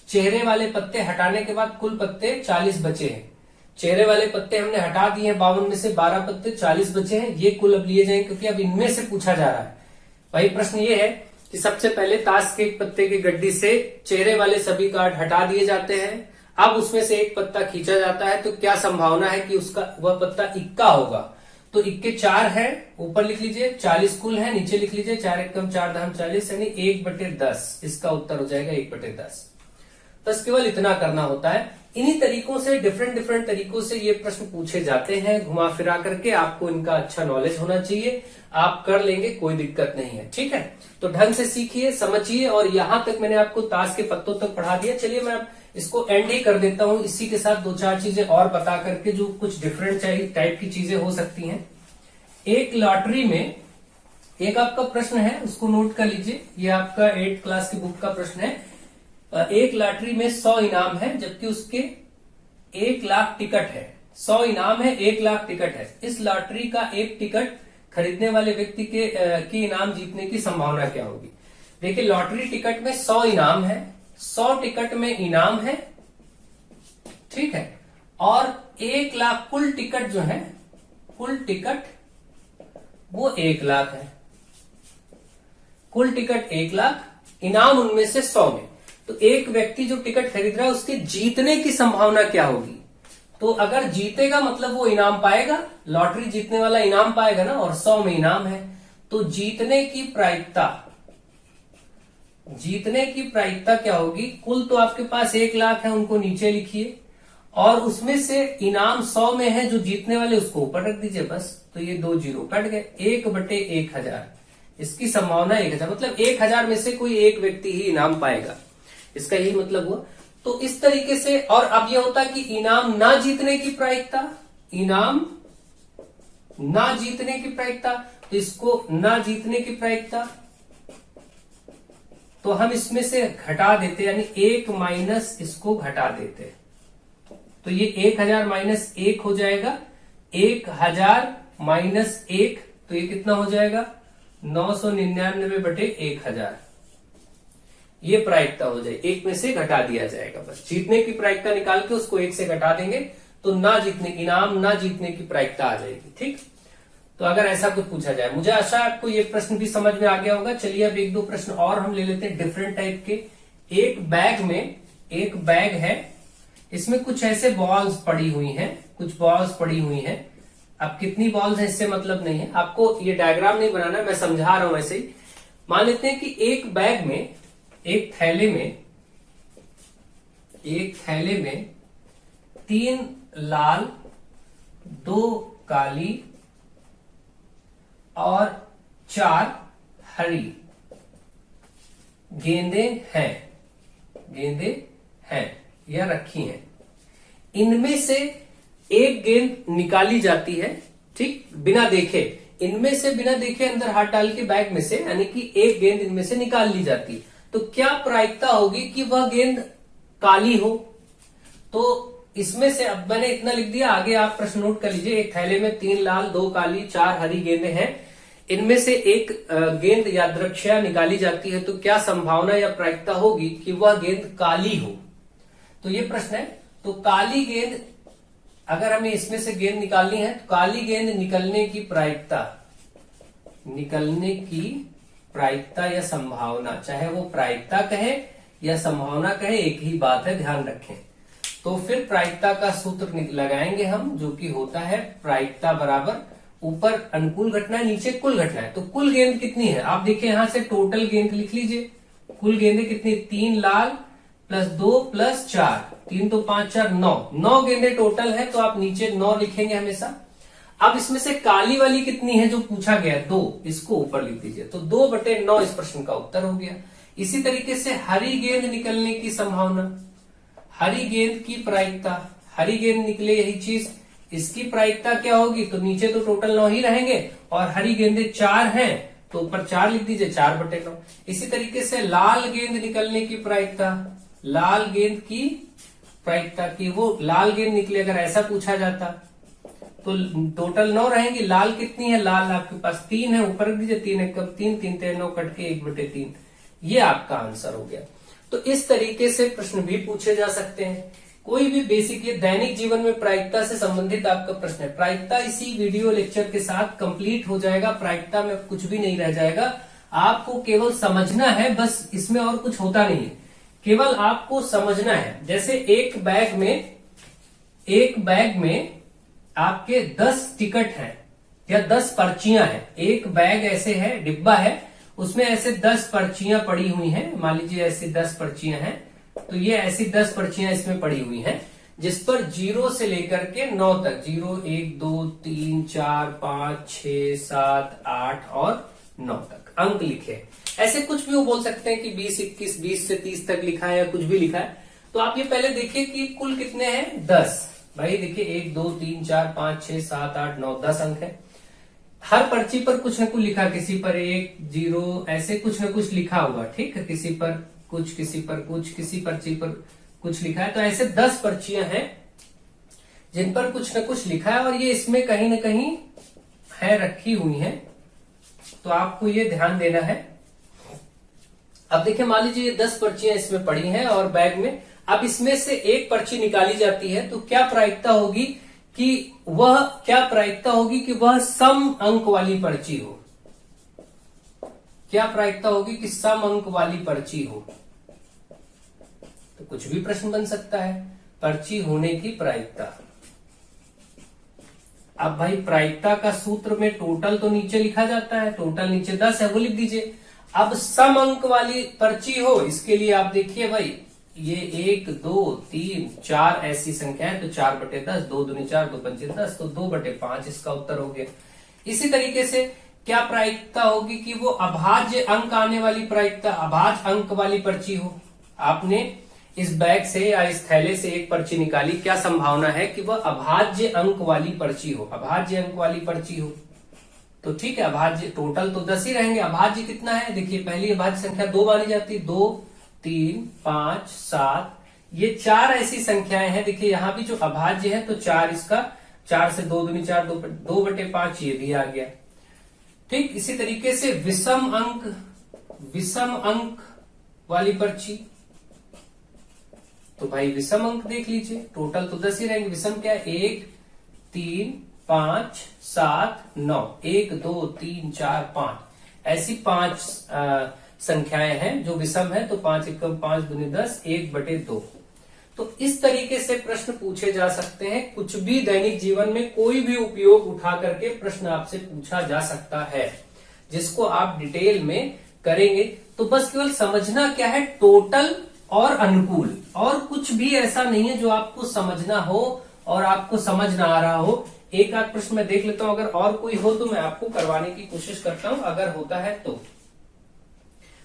S1: चेहरे वाले पत्ते हटाने के बाद कुल पत्ते 40 बचे हैं। चेहरे वाले पत्ते हमने हटा दिए हैं 52 में से 12 पत्ते 40 बचे हैं, ये कुल अब लिए जाएंगे क्योंकि अब इनमें से पूछा जा रहा है। वही प्रश्न ये है कि सबसे पहले ताश के एक पत्ते की गड्डी से चेहरे वाले सभी कार्ड हटा दिए जाते हैं, अब उसमें से एक पत्ता खींचा जाता है तो क्या संभावना है कि उसका वह पत्ता इक्का होगा। तो इक्के 4 है, ऊपर लिख लीजिए 40 कुल है, नीचे लिख लीजिए 4 एकम 4 दहम 40 यानी 1/10, इसका उत्तर हो जाएगा 1/10। बस केवल इतना करना होता है। इन्हीं तरीकों से डिफरेंट तरीकों से ये प्रश्न पूछे जाते हैं घुमा फिरा करके, आपको इनका अच्छा नॉलेज होना चाहिए, आप कर लेंगे कोई दिक्कत नहीं है, ठीक है। तो ढंग से सीखिए समझिए, और यहां तक मैंने आपको ताश के पत्तों तक पढ़ा दिया। चलिए मैं इसको एंड ही कर देता हूं, इसी के साथ 2-4 चीजें और बता करके जो कुछ डिफरेंट टाइप की चीजें हो सकती हैं। एक लॉटरी में एक आपका प्रश्न है, उसको नोट कर लीजिए, ये आपका 8th क्लास की बुक का प्रश्न है। एक लॉटरी में 100 इनाम है जबकि उसके 1 लाख टिकट है। 100 इनाम है, 1 लाख टिकट है। इस लॉटरी का एक टिकट खरीदने वाले व्यक्ति की इनाम जीतने की संभावना क्या होगी। देखिए लॉटरी टिकट में 100 इनाम है, 100 टिकट में इनाम है, ठीक है, और 1 लाख कुल टिकट जो है, कुल टिकट वो 1 लाख है। कुल टिकट 1 लाख, इनाम उनमें से 100 में। तो एक व्यक्ति जो टिकट खरीद रहा है उसके जीतने की संभावना क्या होगी। तो अगर जीतेगा मतलब वो इनाम पाएगा, लॉटरी जीतने वाला इनाम पाएगा ना, और 100 में इनाम है, तो जीतने की प्रायिकता क्या होगी। कुल तो आपके पास 1 लाख है, उनको नीचे लिखिए, और उसमें से इनाम 100 में है, जो जीतने वाले उसको ऊपर रख दीजिए बस। तो ये 2 जीरो कट गए, 1/1000, इसकी संभावना 1000, मतलब 1000 में से कोई एक व्यक्ति ही इनाम पाएगा, इसका यही मतलब हुआ। तो इस तरीके से, और अब यह होता कि इनाम ना जीतने की प्रायिकता, इनाम ना जीतने की प्रायिकता, तो इसको ना जीतने की प्रायिकता तो हम इसमें से घटा देते, यानी 1 माइनस इसको घटा देते, तो ये 1000 माइनस 1 हो जाएगा, 1000 माइनस 1, तो ये कितना हो जाएगा 999/1000। ये प्रायिकता हो जाए, 1 में से घटा दिया जाएगा, बस जीतने की प्रायिकता निकाल के उसको 1 से घटा देंगे तो इनाम ना जीतने की प्रायिकता आ जाएगी, ठीक। तो अगर ऐसा कुछ पूछा जाए, मुझे आशा आपको ये प्रश्न भी समझ में आ गया होगा। चलिए अब 1-2 प्रश्न और हम ले लेते हैं डिफरेंट टाइप के। एक बैग है, इसमें कुछ ऐसे बॉल्स पड़ी हुई हैं, अब कितनी बॉल्स हैं इससे मतलब नहीं है, आपको ये डायग्राम नहीं बनाना, मैं समझा रहा हूं ऐसे ही। मान लेते हैं कि एक बैग में, एक थैले में 3 लाल, 2 काली और 4 हरी गेंदें हैं या रखी हैं। इनमें से एक गेंद निकाली जाती है, ठीक, बिना देखे, इनमें से बिना देखे अंदर हाथ डाल के बैग में से, यानी कि एक गेंद इनमें से निकाल ली जाती है। तो क्या प्रायिकता होगी कि वह गेंद काली हो। तो इसमें से, अब मैंने इतना लिख दिया, आगे आप प्रश्न नोट कर लीजिए। एक थैले में 3 लाल, 2 काली, 4 हरी गेंदें हैं, इनमें से एक गेंद यादृच्छया निकाली जाती है, तो क्या संभावना या प्रायिकता होगी कि वह गेंद काली हो। तो ये प्रश्न है। तो काली गेंद, अगर हमें इसमें से गेंद निकालनी है, तो काली गेंद निकलने की प्रायिकता या संभावना, चाहे वो प्रायिकता कहे या संभावना कहे, एक ही बात है, ध्यान रखें। तो फिर प्रायिकता का सूत्र लगाएंगे हम, जो कि होता है प्रायिकता बराबर, ऊपर अनुकूल घटना है, नीचे कुल घटना है। तो कुल गेंद कितनी है, आप देखिए यहां से टोटल गेंद लिख लीजिए। कुल गेंदें कितनी, 3 लाल, प्लस 2 प्लस 4, 3 तो 5 4 9, 9 गेंदे टोटल है, तो आप नीचे 9 लिखेंगे हमेशा। अब इसमें से काली वाली कितनी है जो पूछा गया, 2, इसको ऊपर लिख दीजिए, तो 2/9 इस प्रश्न का उत्तर हो गया। इसी तरीके से हरी गेंद निकलने की संभावना, हरी गेंद की प्रायिकता, हरी गेंद निकले यही चीज, इसकी प्रायिकता क्या होगी, तो नीचे तो टोटल 9 ही रहेंगे और हरी गेंदे 4 हैं तो ऊपर 4 लिख दीजिए, 4/9। इसी तरीके से लाल गेंद निकलने की प्रायिकता, लाल गेंद की प्रायिकता की, वो लाल गेंद निकले अगर ऐसा पूछा जाता तो टोटल 9 रहेंगी, लाल कितनी है, लाल आपके पास 3 है, ऊपर लिख दीजिए 3 कम 3, 3 9 कट के 1/3, ये आपका आंसर हो गया। तो इस तरीके से प्रश्न भी पूछे जा सकते हैं। कोई भी बेसिक, ये दैनिक जीवन में प्रायिकता से संबंधित आपका प्रश्न है। प्रायिकता इसी वीडियो लेक्चर के साथ कंप्लीट हो जाएगा, प्रायिकता में कुछ भी नहीं रह जाएगा, आपको केवल समझना है, बस इसमें और कुछ होता नहीं है, केवल आपको समझना है। जैसे एक बैग में आपके 10 टिकट हैं या 10 पर्चियां हैं, एक बैग ऐसे है, डिब्बा है, उसमें ऐसे 10 पर्चियां पड़ी हुई हैं, मान लीजिए ऐसी 10 पर्चियां हैं, तो ये ऐसी 10 पर्चियां इसमें पड़ी हुई हैं, जिस पर 0 से लेकर के 9 तक, 0 1 2 3 4 5 6 7 8 और 9 तक अंक लिखे। ऐसे कुछ भी वो बोल सकते हैं कि 20 21 20 से 30 तक लिखा है या कुछ भी लिखा है। तो आप ये पहले देखिए कि कुल कितने हैं, 10। भाई देखिए 1 2 3 4 5 6 7 8 9 10 अंक है। हर पर्ची पर कुछ न कुछ लिखा, किसी पर 1 0 ऐसे कुछ न कुछ लिखा हुआ, ठीक है, किसी पर कुछ, किसी पर कुछ, किसी पर्ची पर कुछ लिखा है। तो ऐसे 10 पर्चियां हैं जिन पर कुछ न कुछ लिखा है और ये इसमें कहीं न कहीं है, रखी हुई हैं, तो आपको ये ध्यान देना है। अब देखिए मान लीजिए ये 10 पर्चियां इसमें पड़ी हैं और बैग में, अब इसमें से एक पर्ची निकाली जाती है, तो क्या प्रायिकता होगी कि वह सम अंक वाली पर्ची हो, क्या प्रायिकता होगी कि सम अंक वाली पर्ची हो। तो कुछ भी प्रश्न बन सकता है, पर्ची होने की प्रायिकता। अब भाई प्रायिकता का सूत्र में टोटल तो नीचे लिखा जाता है, टोटल नीचे 10 है, वो लिख दीजिए। अब सम अंक वाली पर्ची हो, इसके लिए आप देखिए भाई, ये 1 2 3 4 ऐसी संख्या है, तो 4/10, 2 दूनी 4, 2 पंचे 10, तो 2/5 इसका उत्तर हो गया। इसी तरीके से क्या प्रायिकता होगी कि वो अभाज्य अंक आने वाली प्रायिकता, अभाज्य अंक वाली पर्ची हो। आपने इस बैग से या इस थैले से एक पर्ची निकाली, क्या संभावना है कि वह अभाज्य अंक वाली पर्ची हो, अभाज्य अंक वाली पर्ची हो। तो ठीक है, अभाज्य टोटल तो 10 ही रहेंगे, अभाज्य कितना है, देखिए पहली अभाज्य संख्या 2 मानी जाती है, 2 3 5 7, ये 4 ऐसी संख्याएं हैं। देखिए यहां भी जो अभाज्य है तो 4, इसका 4 से 2 दूनी 4, 2/5 ये भी आ गया। ठीक, इसी तरीके से विषम अंक वाली पर्ची, तो भाई विषम अंक देख लीजिए, टोटल तो 10 ही रहेंगे, विषम क्या है, 1 3 5 7 9, 1 2 3 4 5, ऐसी 5 संख्याएं हैं जो विषम है, तो 5 एकम 5 दूनी 10, 1/2। तो इस तरीके से प्रश्न पूछे जा सकते हैं, कुछ भी दैनिक जीवन में कोई भी उपयोग उठा करके प्रश्न आपसे पूछा जा सकता है, जिसको आप डिटेल में करेंगे। तो बस केवल समझना क्या है, टोटल और अनुकूल, और कुछ भी ऐसा नहीं है जो आपको समझना हो और आपको समझ ना आ रहा हो। एक आध प्रश्न मैं देख लेता हूं, अगर और कोई हो तो मैं आपको करवाने की कोशिश करता हूं, अगर होता है तो।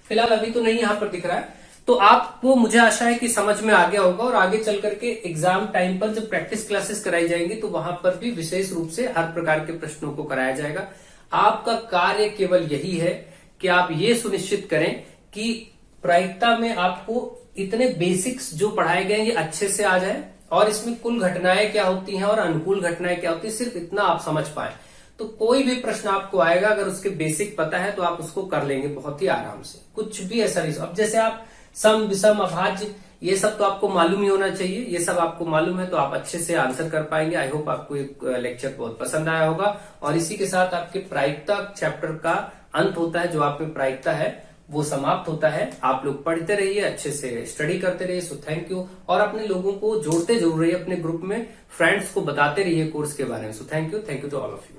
S1: फिलहाल अभी तो नहीं यहां पर दिख रहा है, तो आपको मुझे आशा है कि समझ में आ गया होगा, और आगे चल करके एग्जाम टाइम पर जब प्रैक्टिस क्लासेस कराई जाएंगी तो वहां पर भी विशेष रूप से हर प्रकार के प्रश्नों को कराया जाएगा। आपका कार्य केवल यही है कि आप ये सुनिश्चित करें कि प्रायिकता में आपको इतने बेसिक्स जो पढ़ाए गए ये अच्छे से आ जाए, और इसमें कुल घटनाएं क्या होती हैं और अनुकूल घटनाएं क्या होती है, सिर्फ इतना आप समझ पाए तो कोई भी प्रश्न आपको आएगा, अगर उसके बेसिक पता है तो आप उसको कर लेंगे बहुत ही आराम से, कुछ भी ऐसा नहीं। अब जैसे आप सम विषम अभाज्य ये सब तो आपको मालूम ही होना चाहिए, ये सब आपको मालूम है तो आप अच्छे से आंसर कर पाएंगे। आई होप आपको ये लेक्चर बहुत पसंद आया होगा, और इसी के साथ आपके प्रायिकता चैप्टर का अंत होता है, जो आप में प्रायिकता है वो समाप्त होता है। आप लोग पढ़ते रहिए, अच्छे से स्टडी करते रहिए। सो थैंक यू, और अपने लोगों को जोड़ते जरूर रहिए, अपने ग्रुप में फ्रेंड्स को बताते रहिए कोर्स के बारे में। So thank you to all of you.